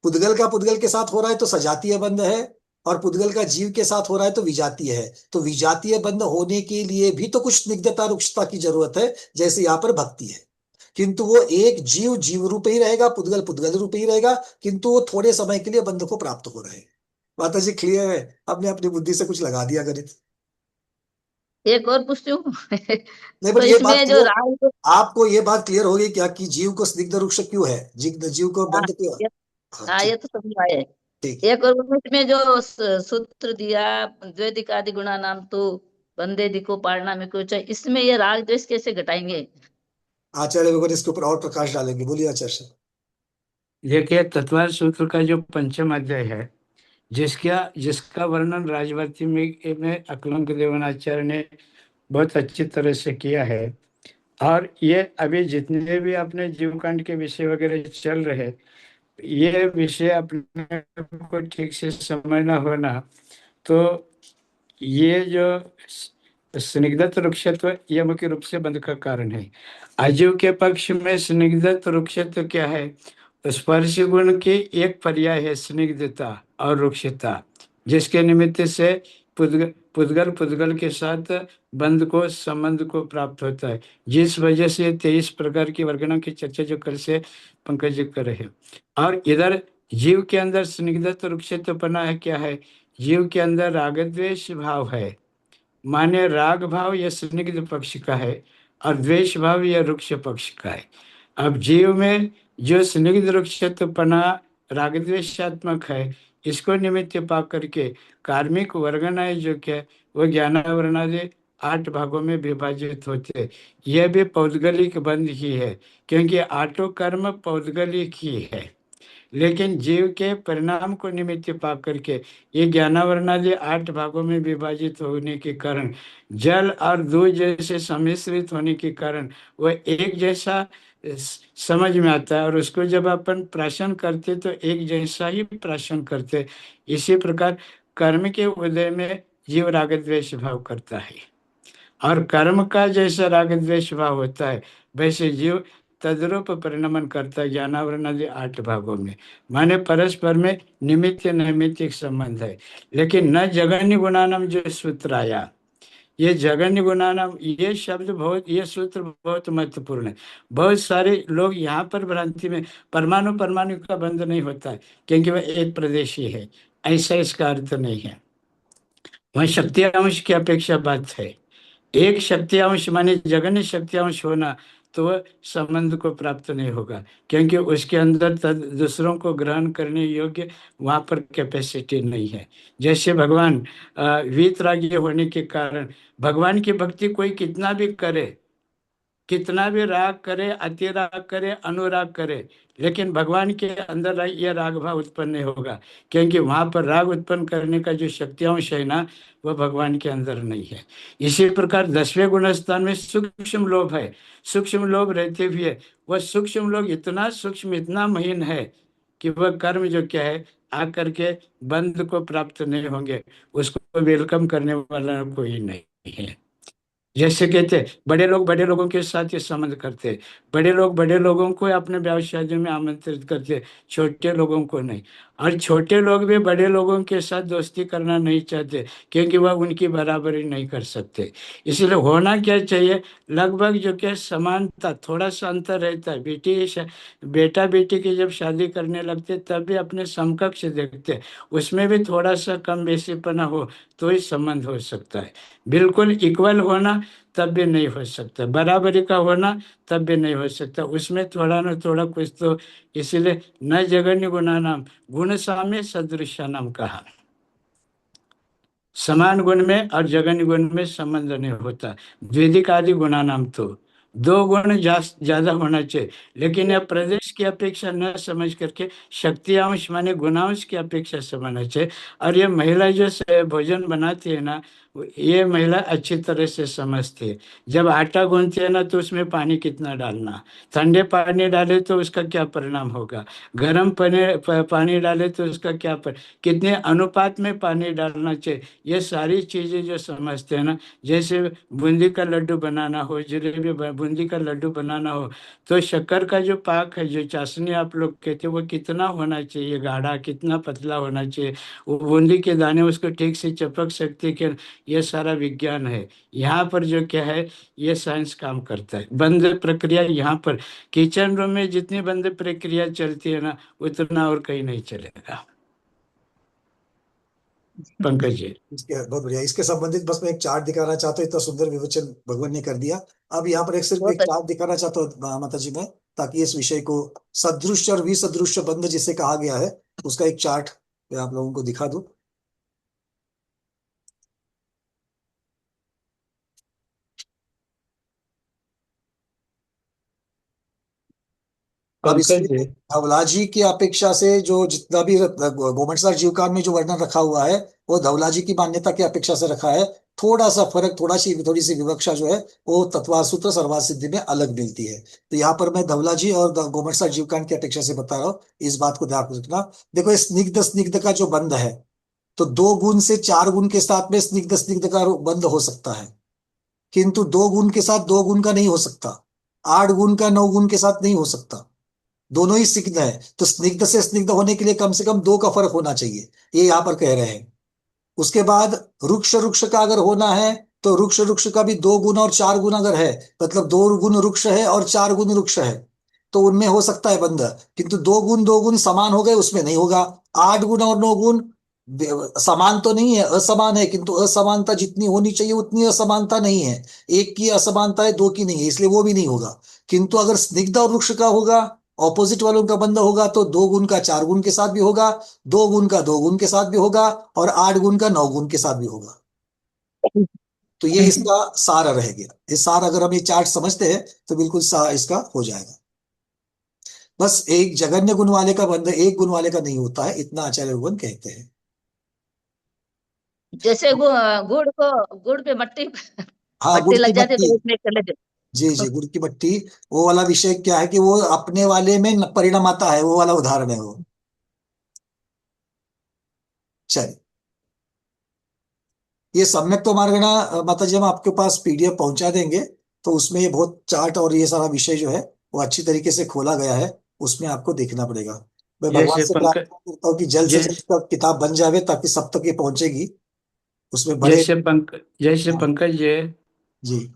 पुद्गल का पुद्गल के साथ हो रहा है तो सजातीय बंध है, और पुद्गल का जीव के साथ हो रहा है तो विजातीय है। तो विजातीय बंध होने के लिए भी तो कुछ स्निग्धता रुक्षता की जरूरत है, जैसे यहां पर भक्ति है। किंतु वो एक जीव जीव रूप ही रहेगा, पुद्गल पुद्गल रूप ही रहेगा, किंतु वो थोड़े समय के लिए बंध को प्राप्त हो रहे हैं। माता जी क्लियर है? आपने अपनी बुद्धि से कुछ लगा दिया गणित। एक और पूछती हूँ। नहीं, तो बट ये बात इसमें जो क्लियर, राग, आपको ये बात क्लियर हो गई क्या कि जीव को स्निग्ध रुक्ष क्यों है, जीव जीव को हाँ बंध क्यों? ये हाँ हाँ, ये ठीक। तो समझ आए। ठीक है। एक और इसमें जो सूत्र दिया, द्वैधिक आदि गुणा नाम तो बंदे दिखो पाड़ना में कुछ है, इसमें ये राग द्वेष कैसे घटाएंगे? आचार्य वगैरह इसके ऊपर और प्रकाश डालेंगे, बोलिए आचार्य। देखिए, तत्वार सूत्र का जो पंचम अध्याय है, जिसका जिसका वर्णन राजवर्ती में अकलंक देवनाचार्य ने बहुत अच्छी तरह से किया है। और ये अभी जितने भी अपने जीवकांड के विषय वगैरह चल रहे, ये विषय अपने को ठीक से समझना होना, तो ये जो स्निग्धत वृक्षत्व ये मुख्य रूप से बंध का कारण है। आजीव के पक्ष में स्निग्धत वृक्षत्व क्या है? स्पर्श गुण की एक पर्याय है स्निग्धता और रुक्षता, जिसके निमित्त से पुद्गल पुद्गल के साथ बंध को संबंध को प्राप्त होता है, जिस वजह से 23 प्रकार की वर्गणों की चर्चा जो कल से पंकज जी कर रहे हैं। और इधर जीव के अंदर स्निग्धत रुक्षत्वपना है, क्या है? जीव के अंदर राग द्वेष भाव है, माने राग भाव यह स्निग्ध पक्ष का है और द्वेष भाव यह रुक्ष पक्ष का है। अब जीव में जो स्निग्ध रुक्षत्वपना राग द्वेषात्मक है, इसको निमित्त पा करके कार्मिक वर्गनाएं जो क्या वो ज्ञानावरणादि 8 भागों में विभाजित होते हैं। यह भी पौद्गलिक बंध ही है, क्योंकि आठों कर्म पौद्गलिक ही है। लेकिन जीव के परिणाम को निमित्त पा करके ये ज्ञानावरणादि 8 भागों में विभाजित होने के कारण, जल और दूध जैसे सम्मिश्रित होने के कारण वह एक जैसा समझ में आता है, और उसको जब अपन प्राशन करते तो एक जैसा ही प्राशन करते। इसी प्रकार कर्म के उदय में जीव राग द्वेष भाव करता है, और कर्म का जैसा राग द्वेष भाव होता है वैसे जीव तद्रूप परिणमन करता है ज्ञानावरण आदि 8 भागों में। माने परस्पर में निमित्त नैमित्तिक संबंध है। लेकिन न जगन्य गुणानाम जो सूत्र आया, ये जगन्य गुणानाम ये शब्द बहुत, ये सूत्र बहुत महत्वपूर्ण है। बहुत सारे लोग यहाँ पर भ्रांति में, परमाणु परमाणु का बंध नहीं होता है क्योंकि वह एक प्रदेशी है, ऐसा इसका अर्थ नहीं है। वह शक्ति अंश की अपेक्षा बात है। एक शक्ति अंश माने जगन्य शक्ति अंश होना, तो वह संबंध को प्राप्त नहीं होगा, क्योंकि उसके अंदर दूसरों को ग्रहण करने योग्य वहां पर कैपेसिटी नहीं है। जैसे भगवान वीतरागी होने के कारण भगवान की भक्ति कोई कितना भी करे, कितना भी राग करे, अति राग करे, अनुराग करे, लेकिन भगवान के अंदर यह राग भाव उत्पन्न नहीं होगा, क्योंकि वहां पर राग उत्पन्न करने का जो शक्तियांश है ना, वह भगवान के अंदर नहीं है। इसी प्रकार 10वें गुण स्थान में सूक्ष्म लोभ है। सूक्ष्म लोभ रहते हुए वह सूक्ष्म लोभ इतना सूक्ष्म, इतना महीन है कि वह कर्म जो क्या है आकर के बंध को प्राप्त नहीं होंगे, उसको वेलकम करने वाला कोई नहीं है। जैसे कहते हैं, बड़े लोग बड़े लोगों के साथ ये संबंध करते हैं, बड़े लोग बड़े लोगों को अपने ब्याह शादियों में आमंत्रित करते हैं, छोटे लोगों को नहीं। और छोटे लोग भी बड़े लोगों के साथ दोस्ती करना नहीं चाहते, क्योंकि वह उनकी बराबरी नहीं कर सकते। इसलिए होना क्या चाहिए, लगभग जो कि समानता, थोड़ा सा अंतर रहता है। बेटा बेटी की जब शादी करने लगते तब भी अपने समकक्ष देखते, उसमें भी थोड़ा सा कम बेसीपना हो तो ही संबंध हो सकता है। बिल्कुल इक्वल होना तब भी नहीं हो सकता, बराबरी का होना तब भी नहीं हो सकता, उसमें थोड़ा ना थोड़ा कुछ तो। इसलिए न जगन्य गुणा नाम गुण साम्य सदृश नाम कहा। समान गुण में और जगन्य गुण में संबंध नहीं होता। द्विधिक आदि गुणा नाम तो 2 गुण ज्यादा होना चाहिए, लेकिन यह प्रदेश की अपेक्षा न समझ करके शक्तियांश माने गुणांश की अपेक्षा समझना चाहिए। और ये महिला जो भोजन बनाती है ना, ये महिला अच्छी तरह से समझती है। जब आटा गूंथती है ना, तो उसमें पानी कितना डालना, ठंडे पानी डाले तो उसका क्या परिणाम होगा, गर्म पानी डाले तो उसका क्या कितने अनुपात में पानी डालना चाहिए, ये सारी चीजें जो समझते हैं ना। जैसे बूंदी का लड्डू बनाना हो, जलेबी बूंदी का लड्डू बनाना हो, तो शक्कर का जो पाक है, जो चाशनी आप लोग कहते हैं, वो कितना होना चाहिए, गाढ़ा कितना पतला होना चाहिए, वो बूंदी के दाने उसको ठीक से चपक सकते कि ये सारा विज्ञान है। यहाँ पर जो क्या है, ये साइंस काम करता है। बंद प्रक्रिया यहाँ पर किचन रूम में जितनी बंद प्रक्रिया चलती है ना, उतना और कहीं नहीं चलेगा। पंकज जी। इसके बहुत बढ़िया, इसके संबंधित बस मैं एक चार्ट दिखाना चाहता हूँ, इतना सुंदर विवेचन भगवान ने कर दिया। अब यहाँ पर एक सिर्फ एक बहुत चार्ट दिखाना चाहता हूँ माता जी मैं, ताकि इस विषय को सदृश और विसदृश बंध जिसे कहा गया है उसका एक चार्ट मैं आप लोगों को दिखा दूं। अब पंकज इसमें जी। धवलाजी की अपेक्षा से जो जितना भी गोमटसार जीवकान में जो वर्णन रखा हुआ है वो धवलाजी की मान्यता की अपेक्षा से रखा है। थोड़ा सा फर्क, थोड़ी सी विवक्षा जो है वो तत्वासूत्र सर्वार्थ सिद्धि में अलग मिलती है। तो यहाँ पर मैं धवलाजी और गोमटसार जीवकान की अपेक्षा से बता रहा हूँ, इस बात को ध्यान रखना। देखो, स्निग्ध स्निग्ध का जो बंध है, तो 2 गुण से 4 गुण के साथ में स्निग्ध स्निग्ध का बंध हो सकता है, किंतु 2 गुण के साथ 2 गुण का नहीं हो सकता, 8 गुण का 9 गुण के साथ नहीं हो सकता। दोनों ही स्निग्ध है, तो स्निग्ध से स्निग्ध होने के लिए कम से कम 2 का फर्क होना चाहिए, ये यहां पर कह रहे हैं। उसके बाद रुक्ष रुक्ष का अगर होना है तो रुक्ष रुक्ष का भी 2 गुण और 4 गुण अगर है, मतलब 2 गुण रुक्ष है और 4 गुण रुक्ष है, तो उनमें हो सकता है बंध। किंतु 2 गुण समान हो गए उसमें नहीं होगा। 8 गुण और 9 गुण समान तो नहीं है, असमान है, किंतु असमानता जितनी होनी चाहिए उतनी असमानता नहीं है। एक की असमानता है, 2 की नहीं है, इसलिए वो भी नहीं होगा। किंतु अगर स्निग्ध और रुक्ष का होगा, ऑपोजिट वालों का बंध होगा, तो 2 गुण का 4 गुण के साथ भी होगा, 2 गुण का 2 गुण के साथ भी होगा, और 8 गुण का 9 गुण के साथ भी होगा। तो ये इसका सार रह गया। ये सार अगर हम ये चार्ट समझते हैं तो बिल्कुल इसका हो जाएगा। बस एक जघन्य गुण वाले का बंध 1 गुण वाले का नहीं होता है, इतना आचार्य भगवान कहते हैं। जैसे गुड़ पे मट्टी हाँ, गुड़ मट्टी की लग जाती है भट्टी। तो उसमें कर लेते। जी जी, गुड़ की भट्टी। वो वाला विषय क्या है कि वो अपने वाले में परिणाम आता है, वो वाला उदाहरण है वो। चलिए, ये सम्यक तो मार्गणा माता जी हम आपके पास पीडीएफ पहुंचा देंगे, तो उसमें ये बहुत चार्ट और ये सारा विषय जो है वो अच्छी तरीके से खोला गया है, उसमें आपको देखना पड़ेगा। मैं भगवान जैसे से पंकज प्रार्थना करता हूँ कि जल्द से जल्द जैसे तक किताब बन जावे, ताकि सब तक ये पहुंचेगी, उसमें बड़े। जैसे हाँ, पंकज जी, जी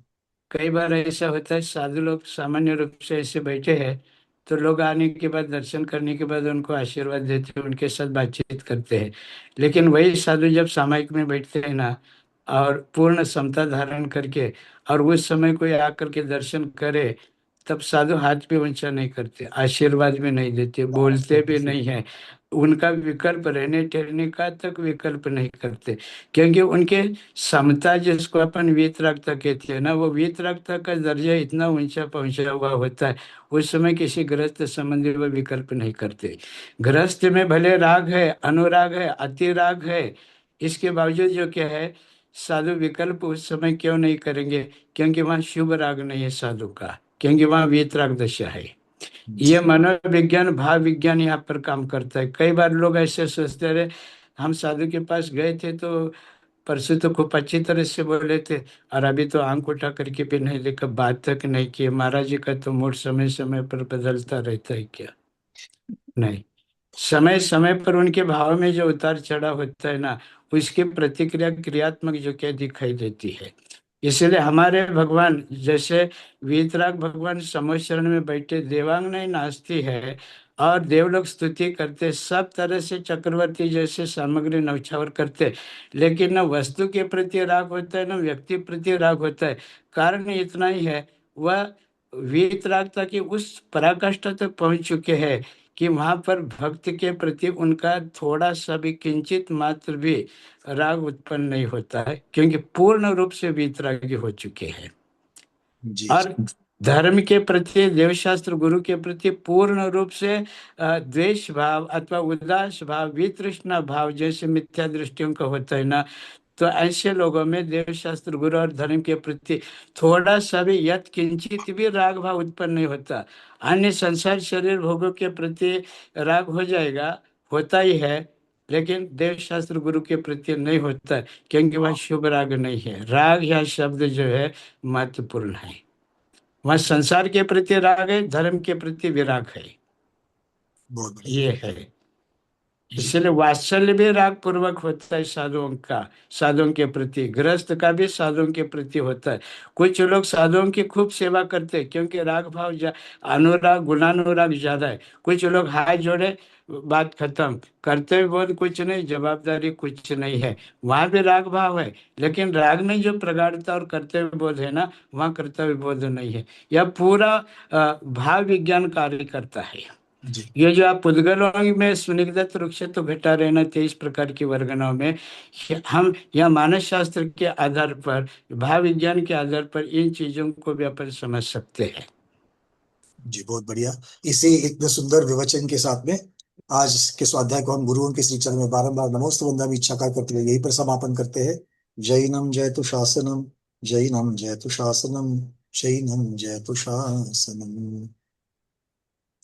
कई बार ऐसा होता है, साधु लोग सामान्य रूप से ऐसे बैठे हैं, तो लोग आने के बाद, दर्शन करने के बाद उनको आशीर्वाद देते हैं, उनके साथ बातचीत करते हैं। लेकिन वही साधु जब सामायिक में बैठते हैं ना, और पूर्ण समता धारण करके, और उस समय कोई आकर के दर्शन करे, तब साधु हाथ भी ऊंचा नहीं करते, आशीर्वाद भी नहीं देते, बोलते भी नहीं है। उनका विकल्प, रहने ठहरने का तक विकल्प नहीं करते, क्योंकि उनके समता, जिसको अपन वीतरागता कहते हैं ना, वो वीतरागता का दर्जा इतना ऊंचा पहुंचा हुआ होता है, उस समय किसी गृहस्थ संबंधी वो विकल्प नहीं करते। गृहस्थ में भले राग है, अनुराग है, अतिराग है, इसके बावजूद जो क्या है, साधु विकल्प उस समय क्यों नहीं करेंगे? क्योंकि वहाँ शुभ राग नहीं है साधु का, क्योंकि वहाँ वीतराग दशा है। जी ये मनोविज्ञान, भाव विज्ञान यहाँ पर काम करता है। कई बार लोग ऐसे सोचते रहे, हम साधु के पास गए थे तो परसों तो खूब अच्छी तरह से बोले थे, और अभी तो आंख उठा करके भी नहीं देखा, बात तक नहीं की। महाराज जी का तो मूड समय समय पर बदलता रहता है क्या? नहीं, समय समय पर उनके भाव में जो उतार चढ़ाव होता है ना, उसकी प्रतिक्रिया क्रियात्मक जो क्या दिखाई देती है। इसलिए हमारे भगवान, जैसे वीतराग भगवान समोचरण में बैठे, देवांग नहीं नाचती है, और देवलोग स्तुति करते, सब तरह से चक्रवर्ती जैसे सामग्री नौछावर करते, लेकिन न वस्तु के प्रति राग होता है, न व्यक्ति प्रति राग होता है। कारण इतना ही है, वह वीतरागता की उस पराकाष्ठा तक पहुंच चुके हैं कि वहां पर भक्त के प्रति उनका थोड़ा सा भी, किंचित मात्र भी राग उत्पन्न नहीं होता है, क्योंकि पूर्ण रूप से वीतरागी हो चुके हैं। जी और धर्म के प्रति, देवशास्त्र गुरु के प्रति पूर्ण रूप से द्वेष भाव अथवा उदास भाव, वितृष्णा भाव जैसे मिथ्या दृष्टियों का होता है ना, तो ऐसे लोगों में देवशास्त्र गुरु और धर्म के प्रति थोड़ा सा भी, यत किंचित भी राग भाव उत्पन्न नहीं होता। अन्य संसार शरीर भोगों के प्रति राग हो जाएगा, होता ही है, लेकिन देवशास्त्र गुरु के प्रति नहीं होता है, क्योंकि वह शुभ राग नहीं है। राग या शब्द जो है महत्वपूर्ण है। वह संसार के प्रति राग है, धर्म के प्रति विराग है, बहुत बढ़िया। ये है। इसलिए वात्सल्य भी राग पूर्वक होता है साधुओं का, साधुओं के प्रति, गृहस्थ का भी साधुओं के प्रति होता है। कुछ लोग साधुओं की खूब सेवा करते हैं क्योंकि राग भाव अनुराग गुणानुराग ज्यादा है। कुछ लोग हाथ जोड़े, बात खत्म, कर्तव्य बोध कुछ नहीं, जवाबदारी कुछ नहीं है, वहां भी राग भाव है। लेकिन राग में जो प्रगाढ़ता और कर्तव्य बोध है ना, वहाँ कर्तव्य बोध नहीं है। यह पूरा भाव विज्ञान कार्य करता है। जी ये जो आप पुद्गलों में सुनिग्धत रूप से तो भेटा रहना 23 प्रकार की वर्गनाओं में, हम यह मानस शास्त्र के आधार पर, भाव विज्ञान के आधार पर इन चीजों को भी अपन समझ सकते हैं। जी, बहुत बढ़िया। इसी इतने सुंदर विवचन के साथ में आज के स्वाध्याय को हम गुरुओं के श्री चरण में बारंबार नमोस्तु वंदना इच्छा करते हुए यही पर समापन करते हैं। जैनम जयतु शासनम, जैनम जयतु शासनम, जैनम जयतु शासनम।